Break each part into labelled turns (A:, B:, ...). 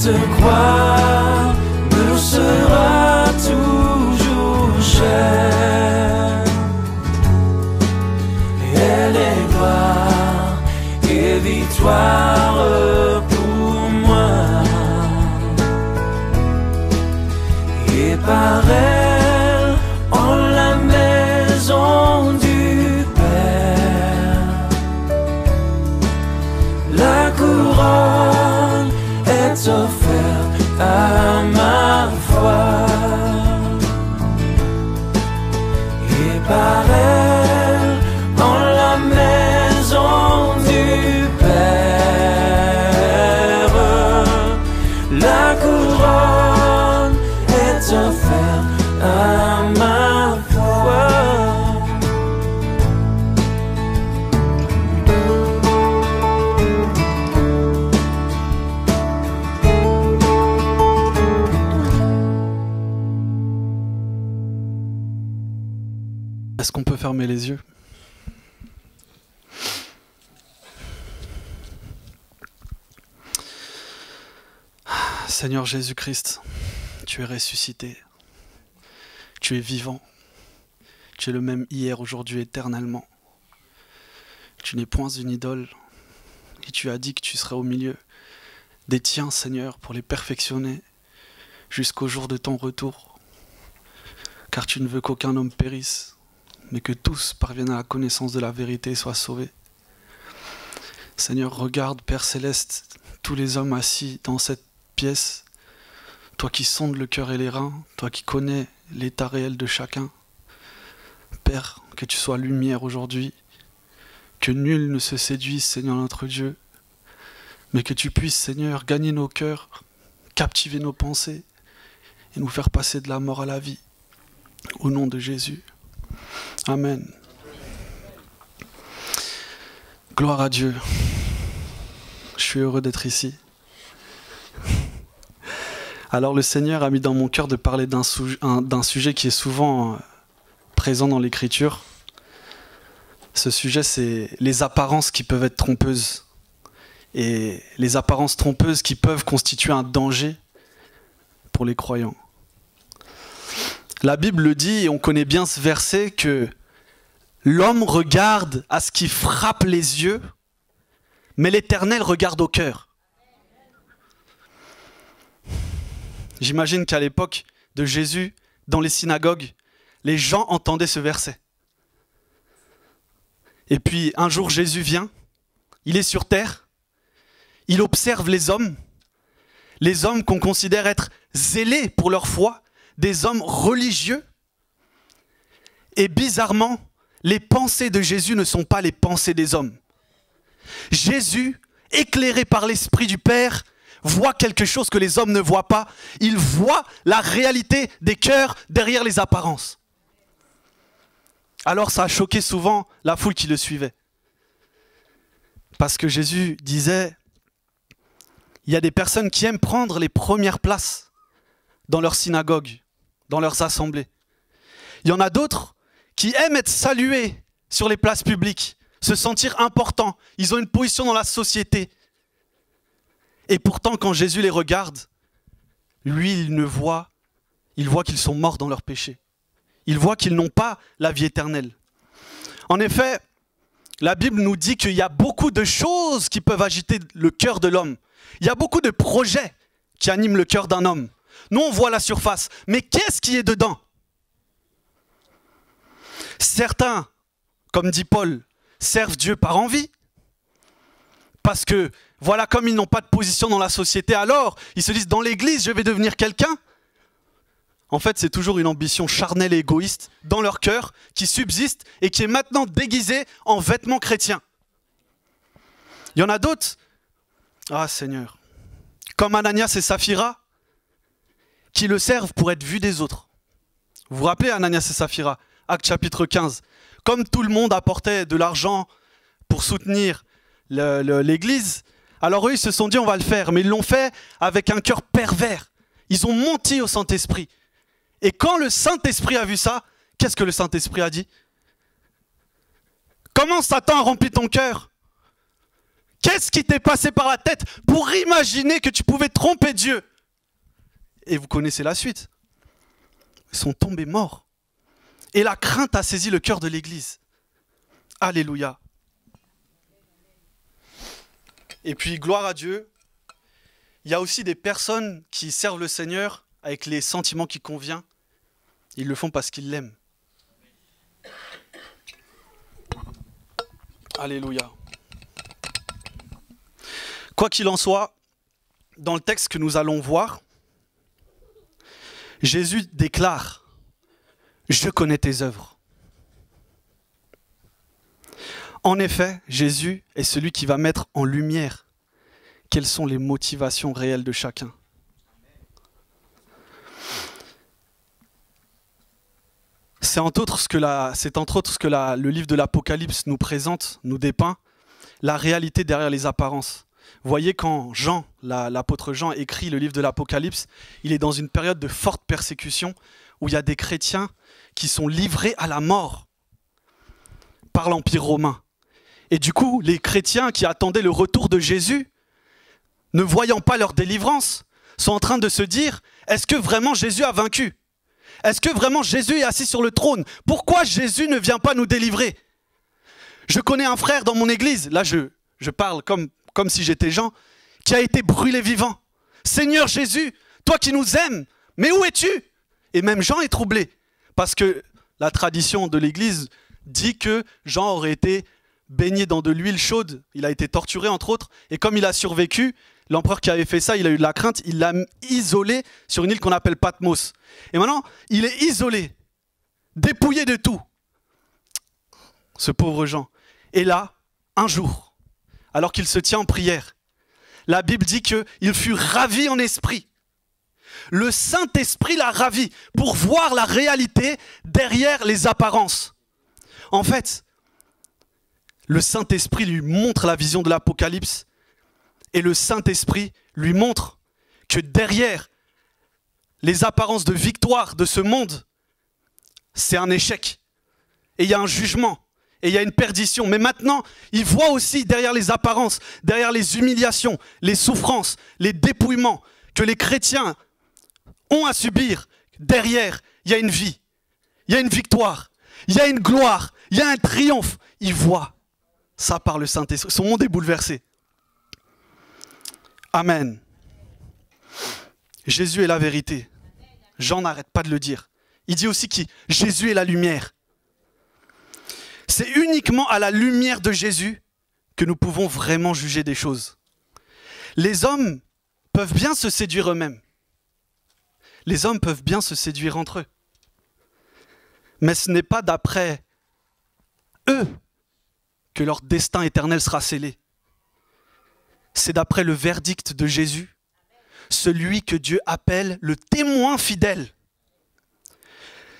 A: Cette croix me sera toujours chère. Elle est gloire et victoire pour moi. Et par elle, en la maison du Père, la couronne est offerte à ma foi. Et par elle, en la maison du Père, la couronne est offerte à ma foi.
B: Est-ce qu'on peut fermer les yeux? Seigneur Jésus-Christ, tu es ressuscité, tu es vivant, tu es le même hier, aujourd'hui, éternellement. Tu n'es point une idole et tu as dit que tu serais au milieu des tiens, Seigneur, pour les perfectionner jusqu'au jour de ton retour. Car tu ne veux qu'aucun homme périsse, mais que tous parviennent à la connaissance de la vérité et soient sauvés. Seigneur, regarde, Père Céleste, tous les hommes assis dans cette pièce, toi qui sondes le cœur et les reins, toi qui connais l'état réel de chacun. Père, que tu sois lumière aujourd'hui, que nul ne se séduise, Seigneur notre Dieu, mais que tu puisses, Seigneur, gagner nos cœurs, captiver nos pensées et nous faire passer de la mort à la vie. Au nom de Jésus. Amen. Gloire à Dieu. Je suis heureux d'être ici. Alors le Seigneur a mis dans mon cœur de parler d'un sujet qui est souvent présent dans l'Écriture. Ce sujet, c'est les apparences qui peuvent être trompeuses. Et les apparences trompeuses qui peuvent constituer un danger pour les croyants. La Bible le dit, et on connaît bien ce verset, que l'homme regarde à ce qui frappe les yeux, mais l'Éternel regarde au cœur. J'imagine qu'à l'époque de Jésus, dans les synagogues, les gens entendaient ce verset. Et puis un jour Jésus vient, il est sur terre, il observe les hommes qu'on considère être zélés pour leur foi, des hommes religieux. Et bizarrement, les pensées de Jésus ne sont pas les pensées des hommes. Jésus, éclairé par l'Esprit du Père, voit quelque chose que les hommes ne voient pas. Il voit la réalité des cœurs derrière les apparences. Alors ça a choqué souvent la foule qui le suivait. Parce que Jésus disait, il y a des personnes qui aiment prendre les premières places dans leurs synagogues, dans leurs assemblées. Il y en a d'autres qui aiment être salués sur les places publiques, se sentir importants. Ils ont une position dans la société. Et pourtant, quand Jésus les regarde, lui, il voit qu'ils sont morts dans leurs péchés. Il voit qu'ils n'ont pas la vie éternelle. En effet, la Bible nous dit qu'il y a beaucoup de choses qui peuvent agiter le cœur de l'homme. Il y a beaucoup de projets qui animent le cœur d'un homme. Nous, on voit la surface, mais qu'est-ce qui est dedans? Certains, comme dit Paul, servent Dieu par envie. Parce que, voilà, comme ils n'ont pas de position dans la société, alors ils se disent, dans l'église, je vais devenir quelqu'un. En fait, c'est toujours une ambition charnelle et égoïste dans leur cœur qui subsiste et qui est maintenant déguisée en vêtements chrétiens. Il y en a d'autres, ah Seigneur, comme Ananias et Saphira, qui le servent pour être vus des autres. Vous vous rappelez Ananias et Saphira, Actes chapitre 15. Comme tout le monde apportait de l'argent pour soutenir l'église, alors eux ils se sont dit on va le faire, mais ils l'ont fait avec un cœur pervers. Ils ont menti au Saint-Esprit. Et quand le Saint-Esprit a vu ça, qu'est-ce que le Saint-Esprit a dit? Comment Satan a rempli ton cœur? Qu'est-ce qui t'est passé par la tête pour imaginer que tu pouvais tromper Dieu? Et vous connaissez la suite. Ils sont tombés morts. Et la crainte a saisi le cœur de l'Église. Alléluia. Et puis, gloire à Dieu, il y a aussi des personnes qui servent le Seigneur avec les sentiments qui conviennent. Ils le font parce qu'ils l'aiment. Alléluia. Quoi qu'il en soit, dans le texte que nous allons voir, Jésus déclare « Je connais tes œuvres ». En effet, Jésus est celui qui va mettre en lumière quelles sont les motivations réelles de chacun. C'est entre autres ce que le livre de l'Apocalypse nous présente, nous dépeint, la réalité derrière les apparences. Vous voyez, quand Jean, l'apôtre Jean, écrit le livre de l'Apocalypse, il est dans une période de forte persécution où il y a des chrétiens qui sont livrés à la mort par l'Empire romain. Et du coup, les chrétiens qui attendaient le retour de Jésus, ne voyant pas leur délivrance, sont en train de se dire, est-ce que vraiment Jésus a vaincu? Est-ce que vraiment Jésus est assis sur le trône? Pourquoi Jésus ne vient pas nous délivrer? Je connais un frère dans mon église, là je parle comme si j'étais Jean, qui a été brûlé vivant. Seigneur Jésus, toi qui nous aimes, mais où es-tu? Et même Jean est troublé, parce que la tradition de l'église dit que Jean aurait été baigné dans de l'huile chaude, il a été torturé entre autres, et comme il a survécu, l'empereur qui avait fait ça, il a eu de la crainte, il l'a isolé sur une île qu'on appelle Patmos. Et maintenant, il est isolé, dépouillé de tout, ce pauvre Jean. Et là, un jour, alors qu'il se tient en prière, la Bible dit qu'il fut ravi en esprit. Le Saint-Esprit l'a ravi pour voir la réalité derrière les apparences. En fait, le Saint-Esprit lui montre la vision de l'Apocalypse et le Saint-Esprit lui montre que derrière les apparences de victoire de ce monde, c'est un échec. Et il y a un jugement, et il y a une perdition. Mais maintenant, il voit aussi derrière les apparences, derrière les humiliations, les souffrances, les dépouillements que les chrétiens ont à subir. Derrière, il y a une vie, il y a une victoire, il y a une gloire, il y a un triomphe. Il voit ça par le Saint-Esprit. Son monde est bouleversé. Amen. Jésus est la vérité. Jean n'arrête pas de le dire. Il dit aussi que Jésus est la lumière. C'est uniquement à la lumière de Jésus que nous pouvons vraiment juger des choses. Les hommes peuvent bien se séduire eux-mêmes. Les hommes peuvent bien se séduire entre eux. Mais ce n'est pas d'après eux que leur destin éternel sera scellé. C'est d'après le verdict de Jésus, celui que Dieu appelle le témoin fidèle.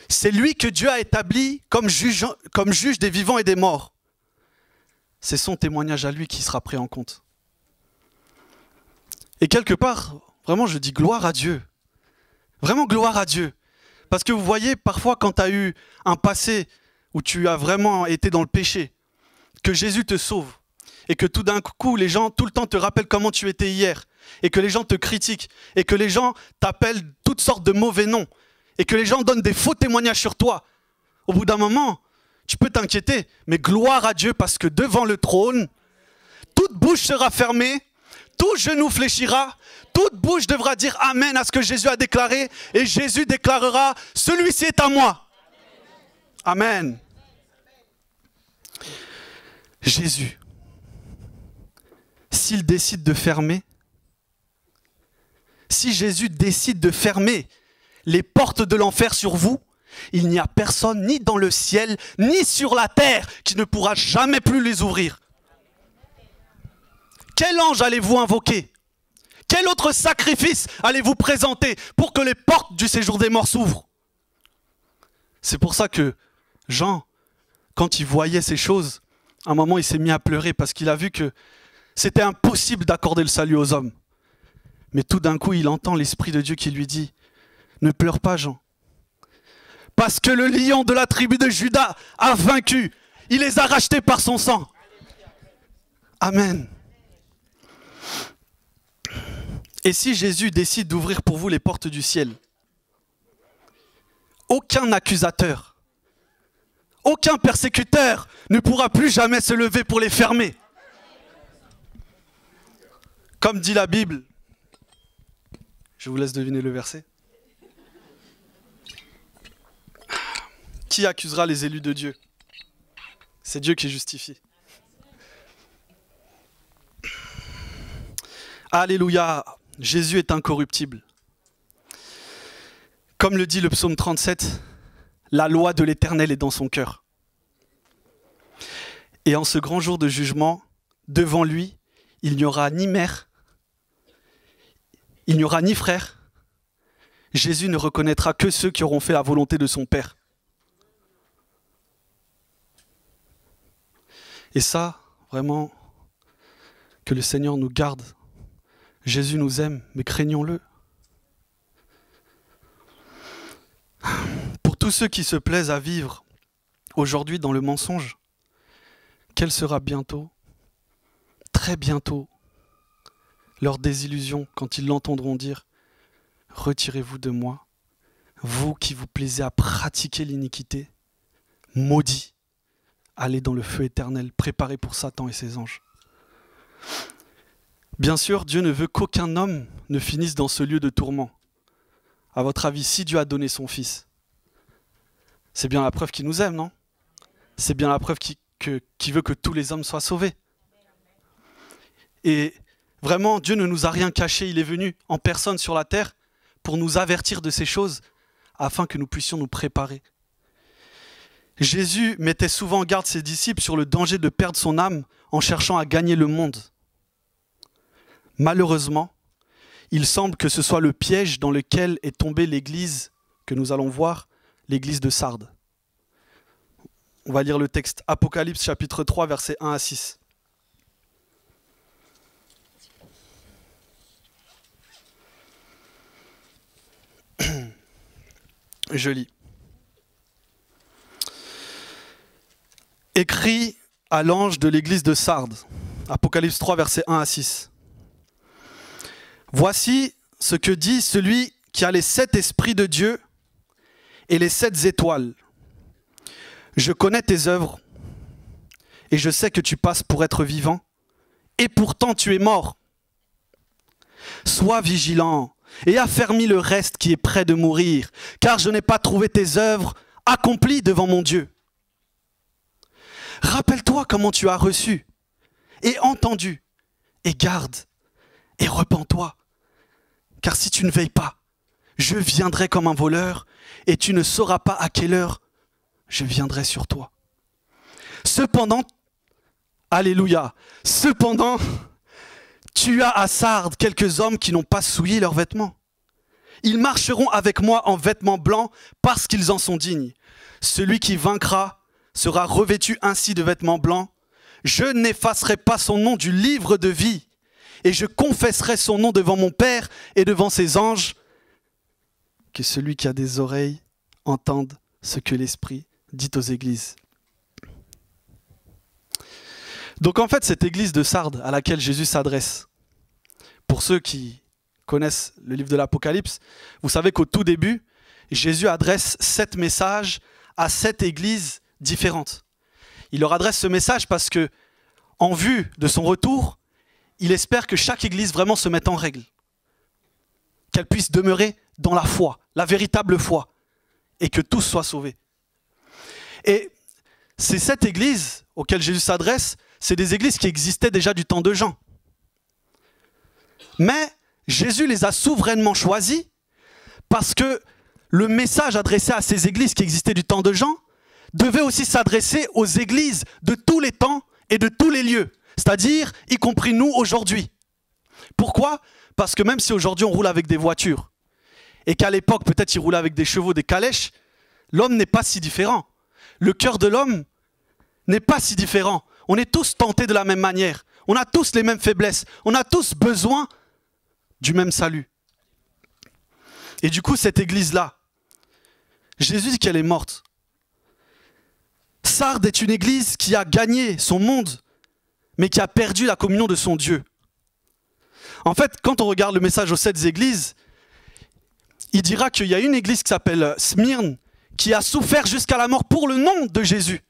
B: C'est lui que Dieu a établi comme juge des vivants et des morts. C'est son témoignage à lui qui sera pris en compte. Et quelque part, vraiment je dis gloire à Dieu. Vraiment gloire à Dieu. Parce que vous voyez, parfois quand tu as eu un passé où tu as vraiment été dans le péché, que Jésus te sauve, et que tout d'un coup, les gens tout le temps te rappellent comment tu étais hier, et que les gens te critiquent, et que les gens t'appellent toutes sortes de mauvais noms, et que les gens donnent des faux témoignages sur toi. Au bout d'un moment, tu peux t'inquiéter, mais gloire à Dieu, parce que devant le trône, toute bouche sera fermée, tout genou fléchira, toute bouche devra dire Amen à ce que Jésus a déclaré, et Jésus déclarera, celui-ci est à moi. Amen. Jésus, s'il décide de fermer, si Jésus décide de fermer les portes de l'enfer sur vous, il n'y a personne ni dans le ciel, ni sur la terre qui ne pourra jamais plus les ouvrir. Quel ange allez-vous invoquer? Quel autre sacrifice allez-vous présenter pour que les portes du séjour des morts s'ouvrent? C'est pour ça que Jean, quand il voyait ces choses, à un moment il s'est mis à pleurer parce qu'il a vu que c'était impossible d'accorder le salut aux hommes. Mais tout d'un coup, il entend l'Esprit de Dieu qui lui dit « Ne pleure pas, Jean. Parce que le lion de la tribu de Juda a vaincu. Il les a rachetés par son sang. » Amen. Et si Jésus décide d'ouvrir pour vous les portes du ciel, aucun accusateur, aucun persécuteur ne pourra plus jamais se lever pour les fermer. Comme dit la Bible, je vous laisse deviner le verset. Qui accusera les élus de Dieu? C'est Dieu qui justifie. Alléluia, Jésus est incorruptible. Comme le dit le psaume 37, la loi de l'Éternel est dans son cœur. Et en ce grand jour de jugement, devant lui, il n'y aura ni mère, il n'y aura ni frère. Jésus ne reconnaîtra que ceux qui auront fait la volonté de son Père. Et ça, vraiment, que le Seigneur nous garde. Jésus nous aime, mais craignons-le. Pour tous ceux qui se plaisent à vivre aujourd'hui dans le mensonge, quelle sera bientôt, très bientôt, leur désillusion quand ils l'entendront dire « Retirez-vous de moi, vous qui vous plaisez à pratiquer l'iniquité, maudits, allez dans le feu éternel, préparé pour Satan et ses anges. » Bien sûr, Dieu ne veut qu'aucun homme ne finisse dans ce lieu de tourment. À votre avis, si Dieu a donné son Fils, c'est bien la preuve qu'il nous aime, non? C'est bien la preuve qu'il veut que tous les hommes soient sauvés. Et vraiment, Dieu ne nous a rien caché. Il est venu en personne sur la terre pour nous avertir de ces choses afin que nous puissions nous préparer. Jésus mettait souvent en garde ses disciples sur le danger de perdre son âme en cherchant à gagner le monde. Malheureusement, il semble que ce soit le piège dans lequel est tombée l'église que nous allons voir, l'église de Sardes. On va lire le texte Apocalypse chapitre 3, versets 1 à 6. Je lis. Écrit à l'ange de l'église de Sardes, Apocalypse 3, versets 1 à 6. Voici ce que dit celui qui a les 7 esprits de Dieu et les 7 étoiles. Je connais tes œuvres et je sais que tu passes pour être vivant et pourtant tu es mort. Sois vigilant et affermis le reste qui est près de mourir, car je n'ai pas trouvé tes œuvres accomplies devant mon Dieu. Rappelle-toi comment tu as reçu et entendu, et garde, et repens-toi. Car si tu ne veilles pas, je viendrai comme un voleur, et tu ne sauras pas à quelle heure je viendrai sur toi. Cependant, alléluia, cependant, tu as à Sardes quelques hommes qui n'ont pas souillé leurs vêtements. Ils marcheront avec moi en vêtements blancs parce qu'ils en sont dignes. Celui qui vaincra sera revêtu ainsi de vêtements blancs. Je n'effacerai pas son nom du livre de vie et je confesserai son nom devant mon Père et devant ses anges. Que celui qui a des oreilles entende ce que l'Esprit dit aux églises. Donc en fait, cette église de Sardes à laquelle Jésus s'adresse, pour ceux qui connaissent le livre de l'Apocalypse, vous savez qu'au tout début, Jésus adresse 7 messages à 7 églises différentes. Il leur adresse ce message parce que, en vue de son retour, il espère que chaque église vraiment se mette en règle. Qu'elle puisse demeurer dans la foi, la véritable foi, et que tous soient sauvés. Et ces 7 églises auxquelles Jésus s'adresse, c'est des églises qui existaient déjà du temps de Jean. Mais Jésus les a souverainement choisies parce que le message adressé à ces églises qui existaient du temps de Jean devait aussi s'adresser aux églises de tous les temps et de tous les lieux, c'est-à-dire y compris nous aujourd'hui. Pourquoi ? Parce que même si aujourd'hui on roule avec des voitures et qu'à l'époque peut-être ils roulaient avec des chevaux, des calèches, l'homme n'est pas si différent. Le cœur de l'homme n'est pas si différent. On est tous tentés de la même manière. On a tous les mêmes faiblesses. On a tous besoin du même salut. Et du coup, cette église-là, Jésus dit qu'elle est morte. Sardes est une église qui a gagné son monde, mais qui a perdu la communion de son Dieu. En fait, quand on regarde le message aux 7 églises, il dira qu'il y a une église qui s'appelle Smyrne, qui a souffert jusqu'à la mort pour le nom de Jésus.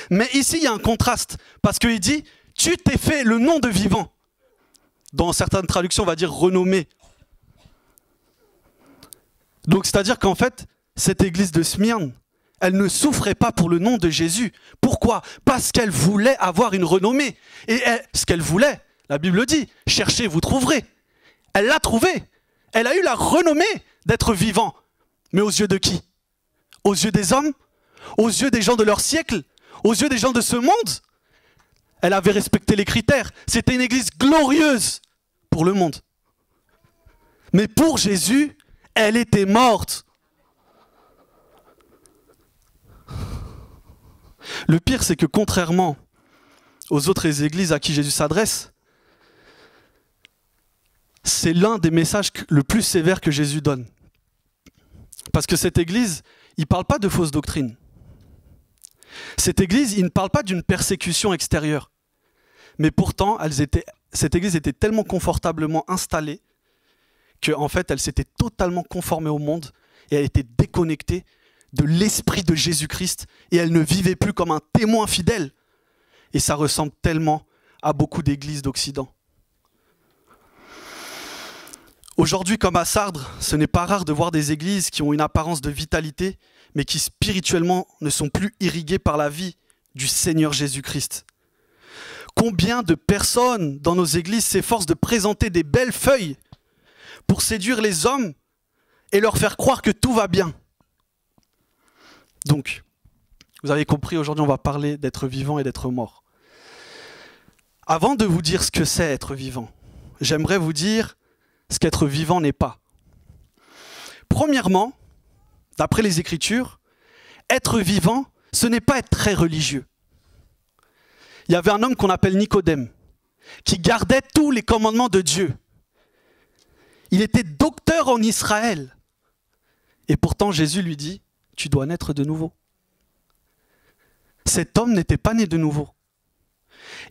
B: Mais ici, il y a un contraste, parce qu'il dit, tu t'es fait le nom de vivant. Dans certaines traductions, on va dire renommé. Donc, c'est-à-dire qu'en fait, cette église de Smyrne, elle ne souffrait pas pour le nom de Jésus. Pourquoi? Parce qu'elle voulait avoir une renommée. Et ce qu'elle voulait, la Bible dit, cherchez, vous trouverez. Elle l'a trouvé. Elle a eu la renommée d'être vivant. Mais aux yeux de qui? Aux yeux des hommes? Aux yeux des gens de leur siècle? Aux yeux des gens de ce monde? Elle avait respecté les critères. C'était une église glorieuse pour le monde. Mais pour Jésus, elle était morte. Le pire, c'est que contrairement aux autres églises à qui Jésus s'adresse, c'est l'un des messages le plus sévères que Jésus donne. Parce que cette église, il ne parle pas de fausses doctrines. Cette église, il ne parle pas d'une persécution extérieure. Mais pourtant, cette église était tellement confortablement installée qu'en fait, elle s'était totalement conformée au monde et elle était déconnectée de l'esprit de Jésus-Christ et elle ne vivait plus comme un témoin fidèle. Et ça ressemble tellement à beaucoup d'églises d'Occident. Aujourd'hui, comme à Sardre, ce n'est pas rare de voir des églises qui ont une apparence de vitalité, mais qui spirituellement ne sont plus irriguées par la vie du Seigneur Jésus-Christ. Combien de personnes dans nos églises s'efforcent de présenter des belles feuilles pour séduire les hommes et leur faire croire que tout va bien? Donc, vous avez compris, aujourd'hui on va parler d'être vivant et d'être mort. Avant de vous dire ce que c'est être vivant, j'aimerais vous dire ce qu'être vivant n'est pas. Premièrement, d'après les Écritures, être vivant, ce n'est pas être très religieux. Il y avait un homme qu'on appelle Nicodème, qui gardait tous les commandements de Dieu. Il était docteur en Israël. Et pourtant, Jésus lui dit, tu dois naître de nouveau. Cet homme n'était pas né de nouveau.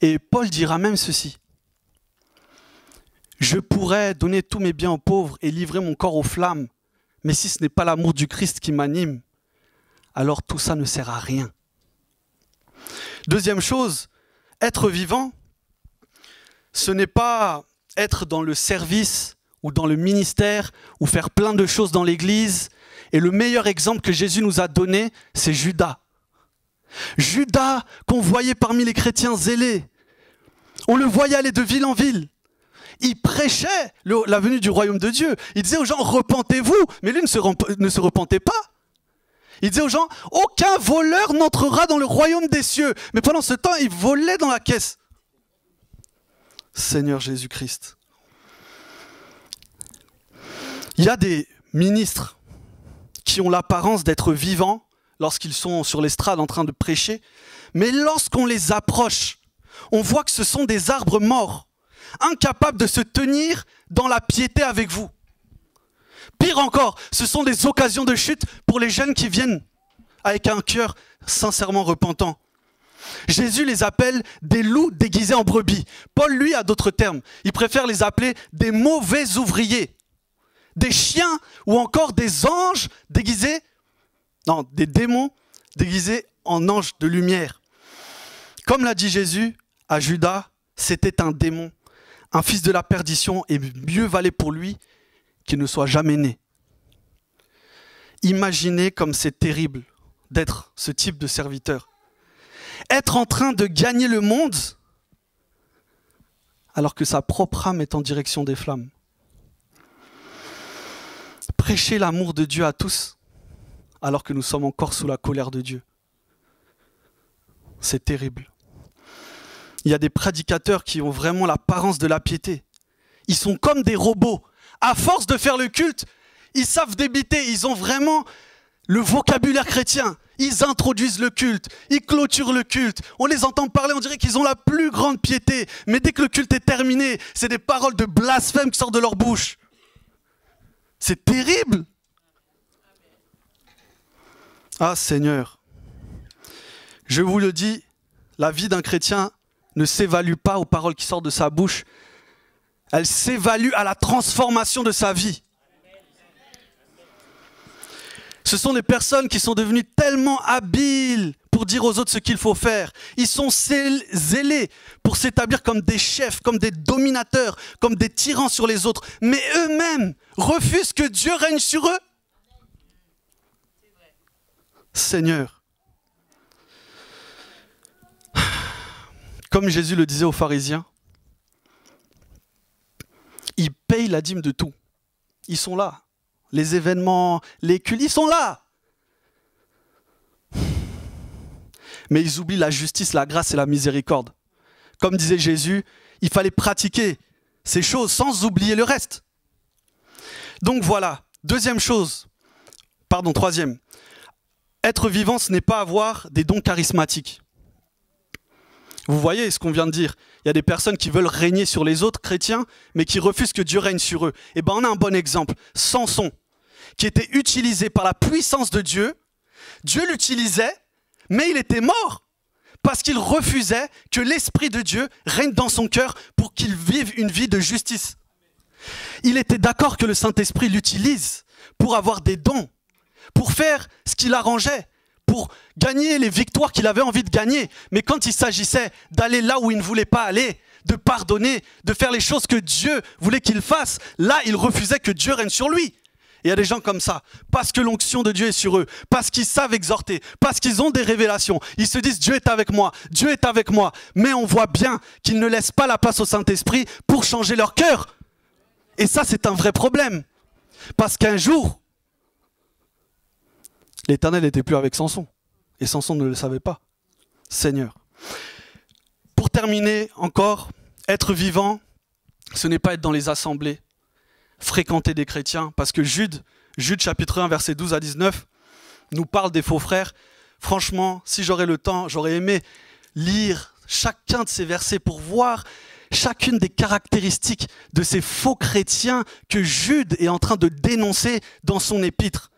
B: Et Paul dira même ceci. Je pourrais donner tous mes biens aux pauvres et livrer mon corps aux flammes, mais si ce n'est pas l'amour du Christ qui m'anime, alors tout ça ne sert à rien. Deuxième chose, être vivant, ce n'est pas être dans le service ou dans le ministère ou faire plein de choses dans l'église. Et le meilleur exemple que Jésus nous a donné, c'est Judas. Judas qu'on voyait parmi les chrétiens zélés. On le voyait aller de ville en ville. Il prêchait la venue du royaume de Dieu. Il disait aux gens, repentez-vous. Mais lui ne se repentait pas. Il disait aux gens, aucun voleur n'entrera dans le royaume des cieux. Mais pendant ce temps, il volait dans la caisse. Seigneur Jésus-Christ. Il y a des ministres qui ont l'apparence d'être vivants lorsqu'ils sont sur l'estrade en train de prêcher. Mais lorsqu'on les approche, on voit que ce sont des arbres morts, incapables de se tenir dans la piété avec vous. Pire encore, ce sont des occasions de chute pour les jeunes qui viennent avec un cœur sincèrement repentant. Jésus les appelle des loups déguisés en brebis. Paul, lui, a d'autres termes. Il préfère les appeler des mauvais ouvriers, des chiens ou encore des anges déguisés, non, des démons déguisés en anges de lumière. Comme l'a dit Jésus à Judas, c'était un démon, un fils de la perdition, et mieux valait pour lui qu'il ne soit jamais né. Imaginez comme c'est terrible d'être ce type de serviteur. Être en train de gagner le monde alors que sa propre âme est en direction des flammes. Prêcher l'amour de Dieu à tous alors que nous sommes encore sous la colère de Dieu. C'est terrible. Il y a des prédicateurs qui ont vraiment l'apparence de la piété. Ils sont comme des robots. À force de faire le culte, ils savent débiter. Ils ont vraiment le vocabulaire chrétien. Ils introduisent le culte. Ils clôturent le culte. On les entend parler, on dirait qu'ils ont la plus grande piété. Mais dès que le culte est terminé, c'est des paroles de blasphème qui sortent de leur bouche. C'est terrible. Ah Seigneur, je vous le dis, la vie d'un chrétien ne s'évalue pas aux paroles qui sortent de sa bouche, Elle s'évalue à la transformation de sa vie. Ce sont des personnes qui sont devenues tellement habiles pour dire aux autres ce qu'il faut faire. Ils sont zélés pour s'établir comme des chefs, comme des dominateurs, comme des tyrans sur les autres. Mais eux-mêmes refusent que Dieu règne sur eux. Seigneur. Comme Jésus le disait aux pharisiens, ils payent la dîme de tout. Ils sont là. Les événements, les cultes, ils sont là. Mais ils oublient la justice, la grâce et la miséricorde. Comme disait Jésus, il fallait pratiquer ces choses sans oublier le reste. Donc voilà, troisième. Être vivant, ce n'est pas avoir des dons charismatiques. Vous voyez ce qu'on vient de dire. Il y a des personnes qui veulent régner sur les autres chrétiens, mais qui refusent que Dieu règne sur eux. Et bien on a un bon exemple. Samson, qui était utilisé par la puissance de Dieu. Dieu l'utilisait, mais il était mort. Parce qu'il refusait que l'Esprit de Dieu règne dans son cœur pour qu'il vive une vie de justice. Il était d'accord que le Saint-Esprit l'utilise pour avoir des dons, pour faire ce qu'il arrangeait, pour gagner les victoires qu'il avait envie de gagner. Mais quand il s'agissait d'aller là où il ne voulait pas aller, de pardonner, de faire les choses que Dieu voulait qu'il fasse, là, il refusait que Dieu règne sur lui. Et il y a des gens comme ça, parce que l'onction de Dieu est sur eux, parce qu'ils savent exhorter, parce qu'ils ont des révélations. Ils se disent, Dieu est avec moi, Dieu est avec moi. Mais on voit bien qu'ils ne laissent pas la place au Saint-Esprit pour changer leur cœur. Et ça, c'est un vrai problème. Parce qu'un jour, l'Éternel n'était plus avec Samson. Et Samson ne le savait pas. Seigneur. Pour terminer encore, être vivant, ce n'est pas être dans les assemblées, fréquenter des chrétiens. Parce que Jude chapitre 1, versets 12 à 19, nous parle des faux frères. Franchement, si j'aurais le temps, j'aurais aimé lire chacun de ces versets pour voir chacune des caractéristiques de ces faux chrétiens que Jude est en train de dénoncer dans son épître.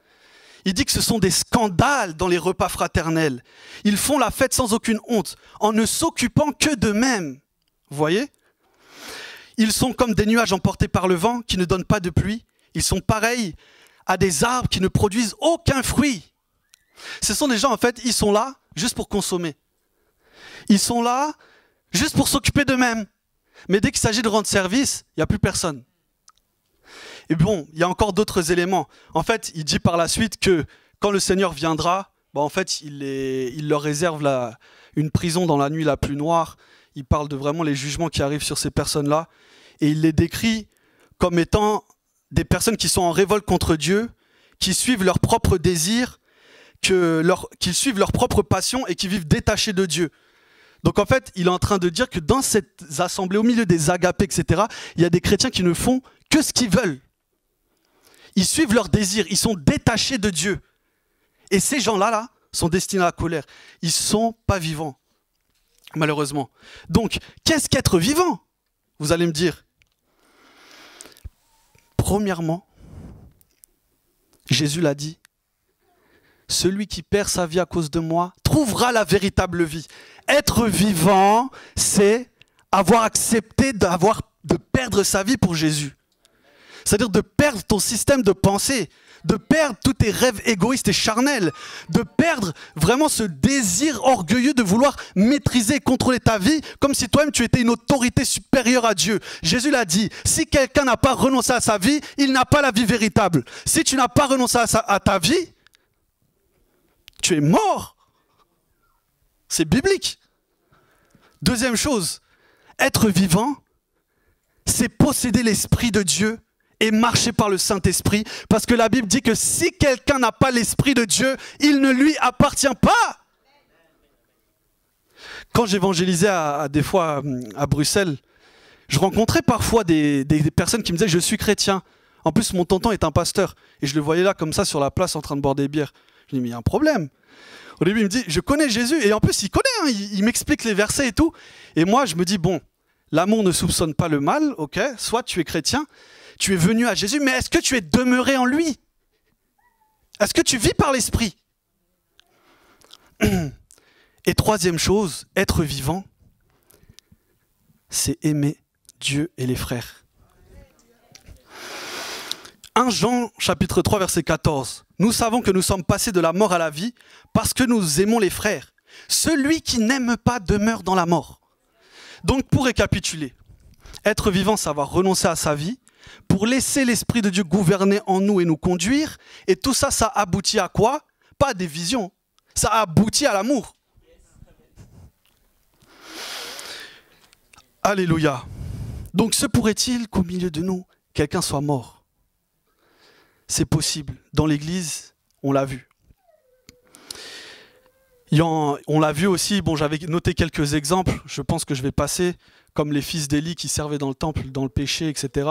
B: Il dit que ce sont des scandales dans les repas fraternels. Ils font la fête sans aucune honte, en ne s'occupant que d'eux-mêmes. Vous voyez ? Ils sont comme des nuages emportés par le vent qui ne donnent pas de pluie. Ils sont pareils à des arbres qui ne produisent aucun fruit. Ce sont des gens, en fait, ils sont là juste pour consommer. Ils sont là juste pour s'occuper d'eux-mêmes. Mais dès qu'il s'agit de rendre service, il n'y a plus personne. Et bon, il y a encore d'autres éléments. En fait, il dit par la suite que quand le Seigneur viendra, en fait, il leur réserve une prison dans la nuit la plus noire. Il parle de vraiment les jugements qui arrivent sur ces personnes-là. Et il les décrit comme étant des personnes qui sont en révolte contre Dieu, qui suivent leurs propres désirs, qui suivent leurs propres passions et qui vivent détachés de Dieu. Donc en fait, il est en train de dire que dans cette assemblée, au milieu des agapés, etc., il y a des chrétiens qui ne font que ce qu'ils veulent. Ils suivent leurs désirs, ils sont détachés de Dieu. Et ces gens-là, sont destinés à la colère. Ils ne sont pas vivants, malheureusement. Donc, qu'est-ce qu'être vivant ? Vous allez me dire. Premièrement, Jésus l'a dit, celui qui perd sa vie à cause de moi trouvera la véritable vie. Être vivant, c'est avoir accepté de perdre sa vie pour Jésus. C'est-à-dire de perdre ton système de pensée, de perdre tous tes rêves égoïstes et charnels, de perdre vraiment ce désir orgueilleux de vouloir maîtriser et contrôler ta vie comme si toi-même tu étais une autorité supérieure à Dieu. Jésus l'a dit, si quelqu'un n'a pas renoncé à sa vie, il n'a pas la vie véritable. Si tu n'as pas renoncé à ta vie, tu es mort. C'est biblique. Deuxième chose, être vivant, c'est posséder l'Esprit de Dieu et marcher par le Saint-Esprit, parce que la Bible dit que si quelqu'un n'a pas l'Esprit de Dieu, il ne lui appartient pas. Quand j'évangélisais des fois à Bruxelles, je rencontrais parfois des personnes qui me disaient « je suis chrétien ». En plus, mon tonton est un pasteur, et je le voyais là comme ça sur la place en train de boire des bières. Je dis « mais il y a un problème ». Au début, il me dit « je connais Jésus », et en plus, il connaît, il m'explique les versets et tout. Et moi, je me dis « bon, l'amour ne soupçonne pas le mal, ok, soit tu es chrétien, tu es venu à Jésus, mais est-ce que tu es demeuré en lui? Est-ce que tu vis par l'Esprit? Et troisième chose, être vivant, c'est aimer Dieu et les frères. 1 Jean chapitre 3 verset 14. Nous savons que nous sommes passés de la mort à la vie parce que nous aimons les frères. Celui qui n'aime pas demeure dans la mort. Donc pour récapituler, être vivant, ça va renoncer à sa vie pour laisser l'Esprit de Dieu gouverner en nous et nous conduire. Et tout ça, ça aboutit à quoi? Pas à des visions, ça aboutit à l'amour. Alléluia. Donc se pourrait-il qu'au milieu de nous, quelqu'un soit mort? C'est possible. Dans l'église, on l'a vu. On l'a vu aussi, bon, j'avais noté quelques exemples, je pense que je vais passer, comme les fils d'Élie qui servaient dans le temple, dans le péché, etc.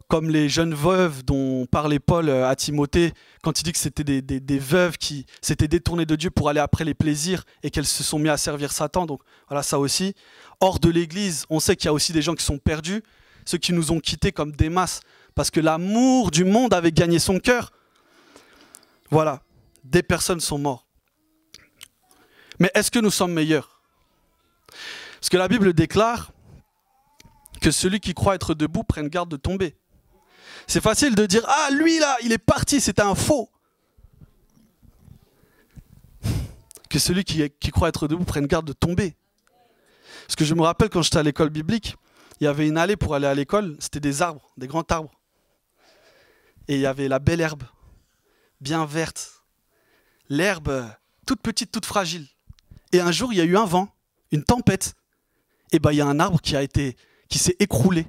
B: Comme les jeunes veuves dont parlait Paul à Timothée, quand il dit que c'était des veuves qui s'étaient détournées de Dieu pour aller après les plaisirs et qu'elles se sont mises à servir Satan. Donc voilà, ça aussi. Hors de l'église, on sait qu'il y a aussi des gens qui sont perdus, ceux qui nous ont quittés comme Démas, parce que l'amour du monde avait gagné son cœur. Voilà, des personnes sont mortes. Mais est-ce que nous sommes meilleurs? Parce que la Bible déclare que celui qui croit être debout prenne garde de tomber. C'est facile de dire « Ah, lui là, il est parti, c'était un faux !» Que celui qui croit être debout prenne garde de tomber. Parce que je me rappelle quand j'étais à l'école biblique, il y avait une allée pour aller à l'école, c'était des arbres, des grands arbres. Et il y avait la belle herbe, bien verte. L'herbe, toute petite, toute fragile. Et un jour, il y a eu un vent, une tempête. Et il y a un arbre qui s'est écroulé.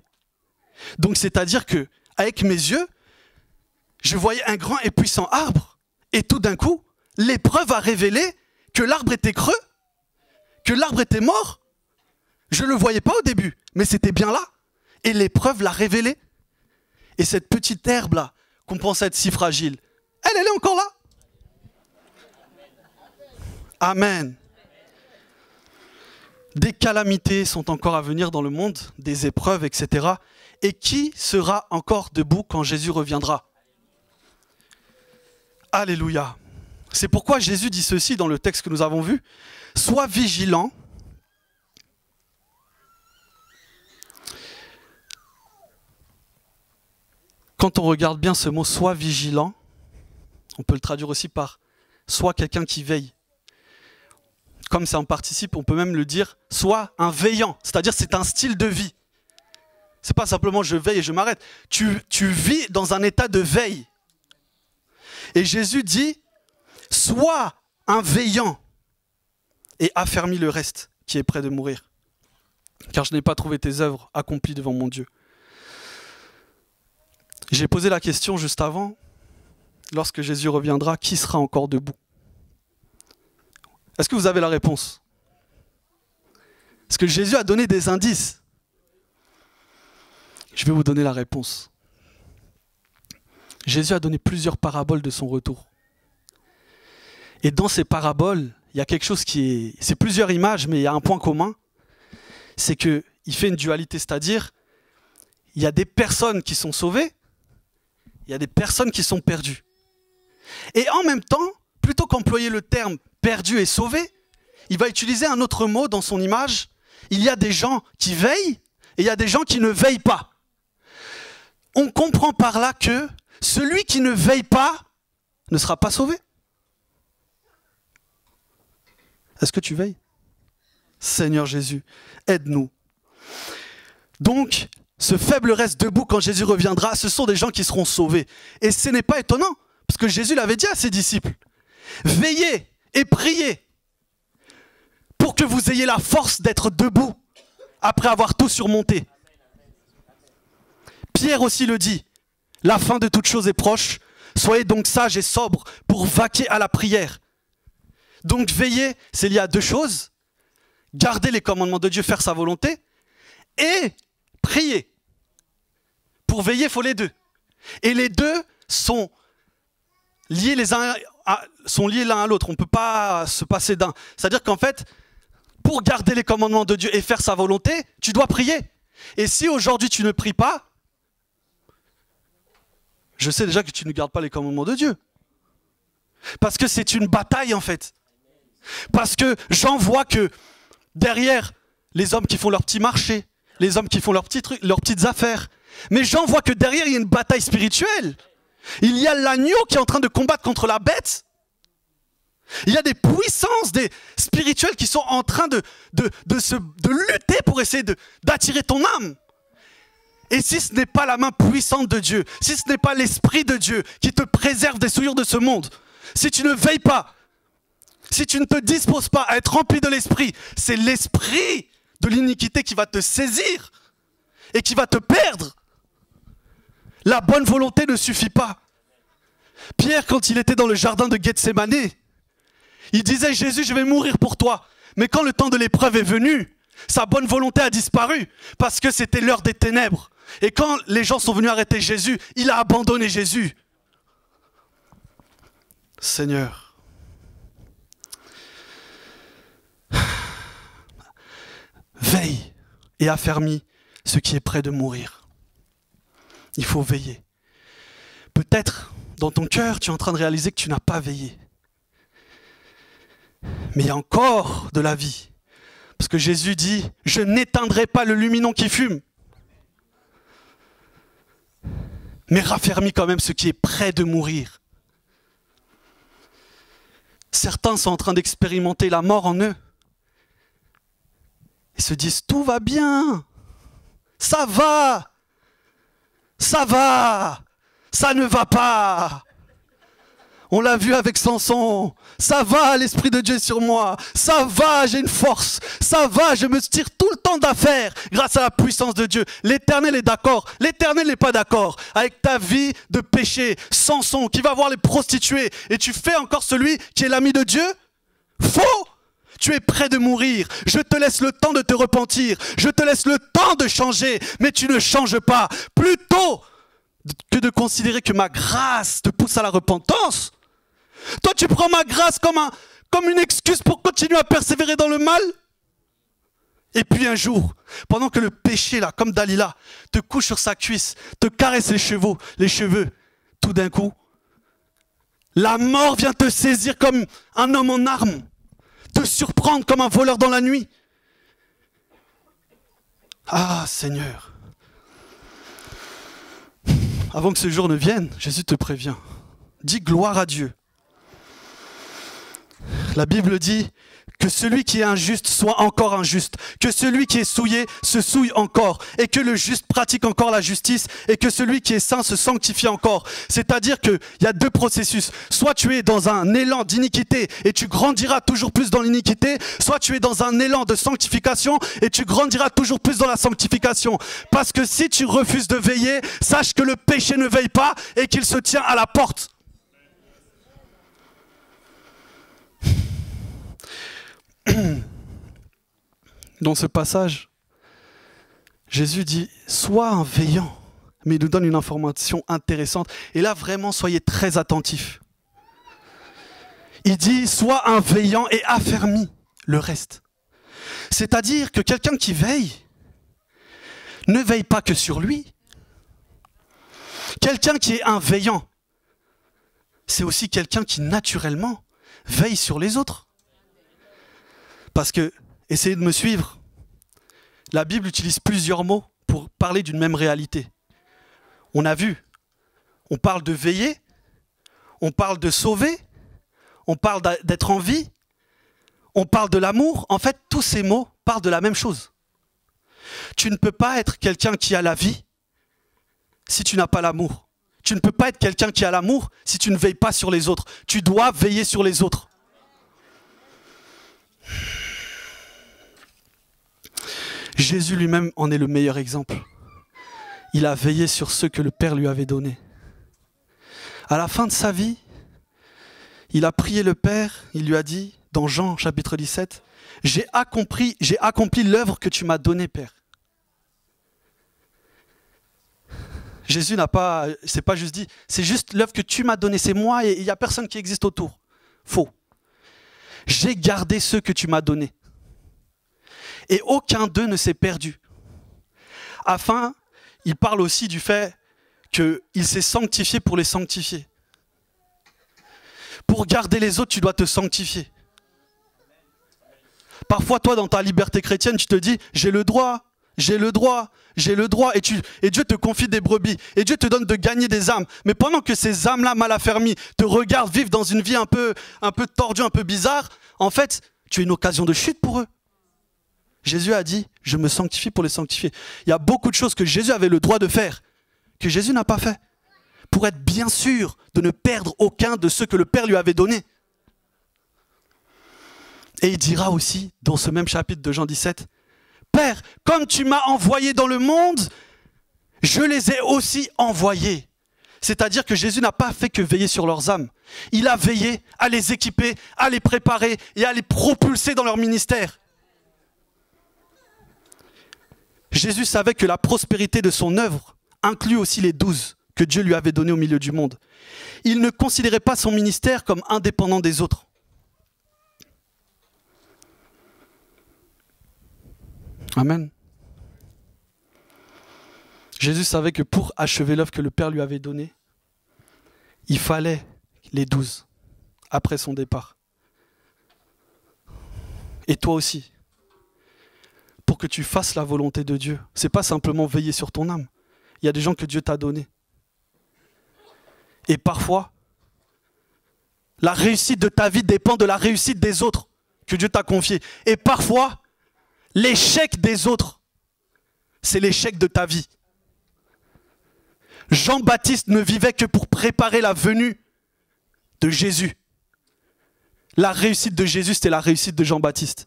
B: Donc c'est-à-dire que avec mes yeux, je voyais un grand et puissant arbre. Et tout d'un coup, l'épreuve a révélé que l'arbre était creux, que l'arbre était mort. Je ne le voyais pas au début, mais c'était bien là. Et l'épreuve l'a révélé. Et cette petite herbe-là, qu'on pensait être si fragile, elle est encore là. Amen. Des calamités sont encore à venir dans le monde, des épreuves, etc. Et qui sera encore debout quand Jésus reviendra? Alléluia. C'est pourquoi Jésus dit ceci dans le texte que nous avons vu. Sois vigilant. Quand on regarde bien ce mot, sois vigilant, on peut le traduire aussi par sois quelqu'un qui veille. Comme c'est un participe, on peut même le dire, sois un veillant, c'est-à-dire c'est un style de vie. C'est pas simplement je veille et je m'arrête. Tu vis dans un état de veille. Et Jésus dit, sois un veillant et affermis le reste qui est prêt de mourir. Car je n'ai pas trouvé tes œuvres accomplies devant mon Dieu. J'ai posé la question juste avant, lorsque Jésus reviendra, qui sera encore debout? Est-ce que vous avez la réponse? Parce que Jésus a donné des indices. Je vais vous donner la réponse. Jésus a donné plusieurs paraboles de son retour. Et dans ces paraboles, il y a quelque chose c'est plusieurs images, mais il y a un point commun. C'est qu'il fait une dualité, c'est-à-dire, il y a des personnes qui sont sauvées, il y a des personnes qui sont perdues. Et en même temps, plutôt qu'employer le terme perdu et sauvé, il va utiliser un autre mot dans son image. Il y a des gens qui veillent et il y a des gens qui ne veillent pas. On comprend par là que celui qui ne veille pas ne sera pas sauvé. Est-ce que tu veilles? Seigneur Jésus, aide-nous. Donc, ce faible reste debout quand Jésus reviendra, ce sont des gens qui seront sauvés. Et ce n'est pas étonnant, parce que Jésus l'avait dit à ses disciples. Veillez et priez pour que vous ayez la force d'être debout après avoir tout surmonté. Pierre aussi le dit, la fin de toute chose est proche, soyez donc sages et sobres pour vaquer à la prière. Donc veiller, c'est lié à deux choses, garder les commandements de Dieu, faire sa volonté, et prier. Pour veiller, il faut les deux. Et les deux sont liés l'un à l'autre. On ne peut pas se passer d'un. C'est-à-dire qu'en fait, pour garder les commandements de Dieu et faire sa volonté, tu dois prier. Et si aujourd'hui tu ne pries pas, je sais déjà que tu ne gardes pas les commandements de Dieu. Parce que c'est une bataille en fait. Parce que j'en vois que derrière les hommes qui font leur petit marché, les hommes qui font leurs petits trucs, leurs petites affaires, Mais Jean voit que derrière, il y a une bataille spirituelle. Il y a l'agneau qui est en train de combattre contre la bête. Il y a des puissances spirituelles qui sont en train de lutter pour essayer d'attirer ton âme. Et si ce n'est pas la main puissante de Dieu, si ce n'est pas l'Esprit de Dieu qui te préserve des souillures de ce monde, si tu ne veilles pas, si tu ne te disposes pas à être rempli de l'Esprit, c'est l'Esprit de l'iniquité qui va te saisir et qui va te perdre. La bonne volonté ne suffit pas. Pierre, quand il était dans le jardin de Gethsémane, il disait « Jésus, je vais mourir pour toi ». Mais quand le temps de l'épreuve est venu, sa bonne volonté a disparu parce que c'était l'heure des ténèbres. Et quand les gens sont venus arrêter Jésus, il a abandonné Jésus. Seigneur, veille et affermis ce qui est près de mourir. Il faut veiller. Peut-être, dans ton cœur, tu es en train de réaliser que tu n'as pas veillé. Mais il y a encore de la vie. Parce que Jésus dit, je n'éteindrai pas le luminon qui fume. Mais raffermis quand même ce qui est près de mourir. Certains sont en train d'expérimenter la mort en eux. Ils se disent, tout va bien. Ça va. Ça va. Ça ne va pas. On l'a vu avec Samson. Ça va, l'Esprit de Dieu est sur moi. Ça va, j'ai une force. Ça va, je me tire tout le temps d'affaire grâce à la puissance de Dieu. L'Éternel est d'accord. L'Éternel n'est pas d'accord avec ta vie de péché. Samson qui va voir les prostituées. Et tu fais encore celui qui est l'ami de Dieu? Faux! Tu es près de mourir. Je te laisse le temps de te repentir. Je te laisse le temps de changer. Mais tu ne changes pas. Plutôt que de considérer que ma grâce te pousse à la repentance, toi tu prends ma grâce comme une excuse pour continuer à persévérer dans le mal. Et puis un jour, pendant que le péché là, comme Dalila, te couche sur sa cuisse, te caresse les cheveux, tout d'un coup, la mort vient te saisir comme un homme en armes, te surprendre comme un voleur dans la nuit. Ah Seigneur, avant que ce jour ne vienne, Jésus te prévient. Dis gloire à Dieu. La Bible dit que celui qui est injuste soit encore injuste, que celui qui est souillé se souille encore, et que le juste pratique encore la justice, et que celui qui est saint se sanctifie encore. C'est-à-dire qu'il y a deux processus. Soit tu es dans un élan d'iniquité et tu grandiras toujours plus dans l'iniquité, soit tu es dans un élan de sanctification et tu grandiras toujours plus dans la sanctification. Parce que si tu refuses de veiller, sache que le péché ne veille pas et qu'il se tient à la porte. Dans ce passage, Jésus dit « Sois un veillant », mais il nous donne une information intéressante. Et là, vraiment, soyez très attentifs. Il dit « Sois un veillant et affermis le reste ». C'est-à-dire que quelqu'un qui veille ne veille pas que sur lui. Quelqu'un qui est un veillant, c'est aussi quelqu'un qui naturellement veille sur les autres. Parce que, essayez de me suivre, la Bible utilise plusieurs mots pour parler d'une même réalité. On a vu, on parle de veiller, on parle de sauver, on parle d'être en vie, on parle de l'amour. En fait, tous ces mots parlent de la même chose. Tu ne peux pas être quelqu'un qui a la vie si tu n'as pas l'amour. Tu ne peux pas être quelqu'un qui a l'amour si tu ne veilles pas sur les autres. Tu dois veiller sur les autres. Jésus lui-même en est le meilleur exemple. Il a veillé sur ceux que le Père lui avait donnés. À la fin de sa vie, il a prié le Père, il lui a dit, dans Jean chapitre 17, « J'ai accompli l'œuvre que tu m'as donnée, Père. » Jésus c'est pas juste dit, c'est juste l'œuvre que tu m'as donnée, c'est moi et il n'y a personne qui existe autour. Faux. J'ai gardé ceux que tu m'as donnés. Et aucun d'eux ne s'est perdu. Afin, il parle aussi du fait qu'il s'est sanctifié pour les sanctifier. Pour garder les autres, tu dois te sanctifier. Parfois, toi, dans ta liberté chrétienne, tu te dis, j'ai le droit, j'ai le droit, et Dieu te confie des brebis, et Dieu te donne de gagner des âmes. Mais pendant que ces âmes-là mal affermies te regardent vivre dans une vie un peu tordue, un peu bizarre, en fait, tu es une occasion de chute pour eux. Jésus a dit, je me sanctifie pour les sanctifier. Il y a beaucoup de choses que Jésus avait le droit de faire, que Jésus n'a pas fait, pour être bien sûr de ne perdre aucun de ceux que le Père lui avait donnés. Et il dira aussi, dans ce même chapitre de Jean 17, « Père, comme tu m'as envoyé dans le monde, je les ai aussi envoyés. » C'est-à-dire que Jésus n'a pas fait que veiller sur leurs âmes. Il a veillé à les équiper, à les préparer et à les propulser dans leur ministère. Jésus savait que la prospérité de son œuvre inclut aussi les 12 que Dieu lui avait donnés au milieu du monde. Il ne considérait pas son ministère comme indépendant des autres. Amen. Jésus savait que pour achever l'œuvre que le Père lui avait donnée, il fallait les 12 après son départ. Et toi aussi, pour que tu fasses la volonté de Dieu, c'est pas simplement veiller sur ton âme. Il y a des gens que Dieu t'a donnés. Et parfois, la réussite de ta vie dépend de la réussite des autres que Dieu t'a confiés. Et parfois, l'échec des autres, c'est l'échec de ta vie. Jean-Baptiste ne vivait que pour préparer la venue de Jésus. La réussite de Jésus, c'était la réussite de Jean-Baptiste.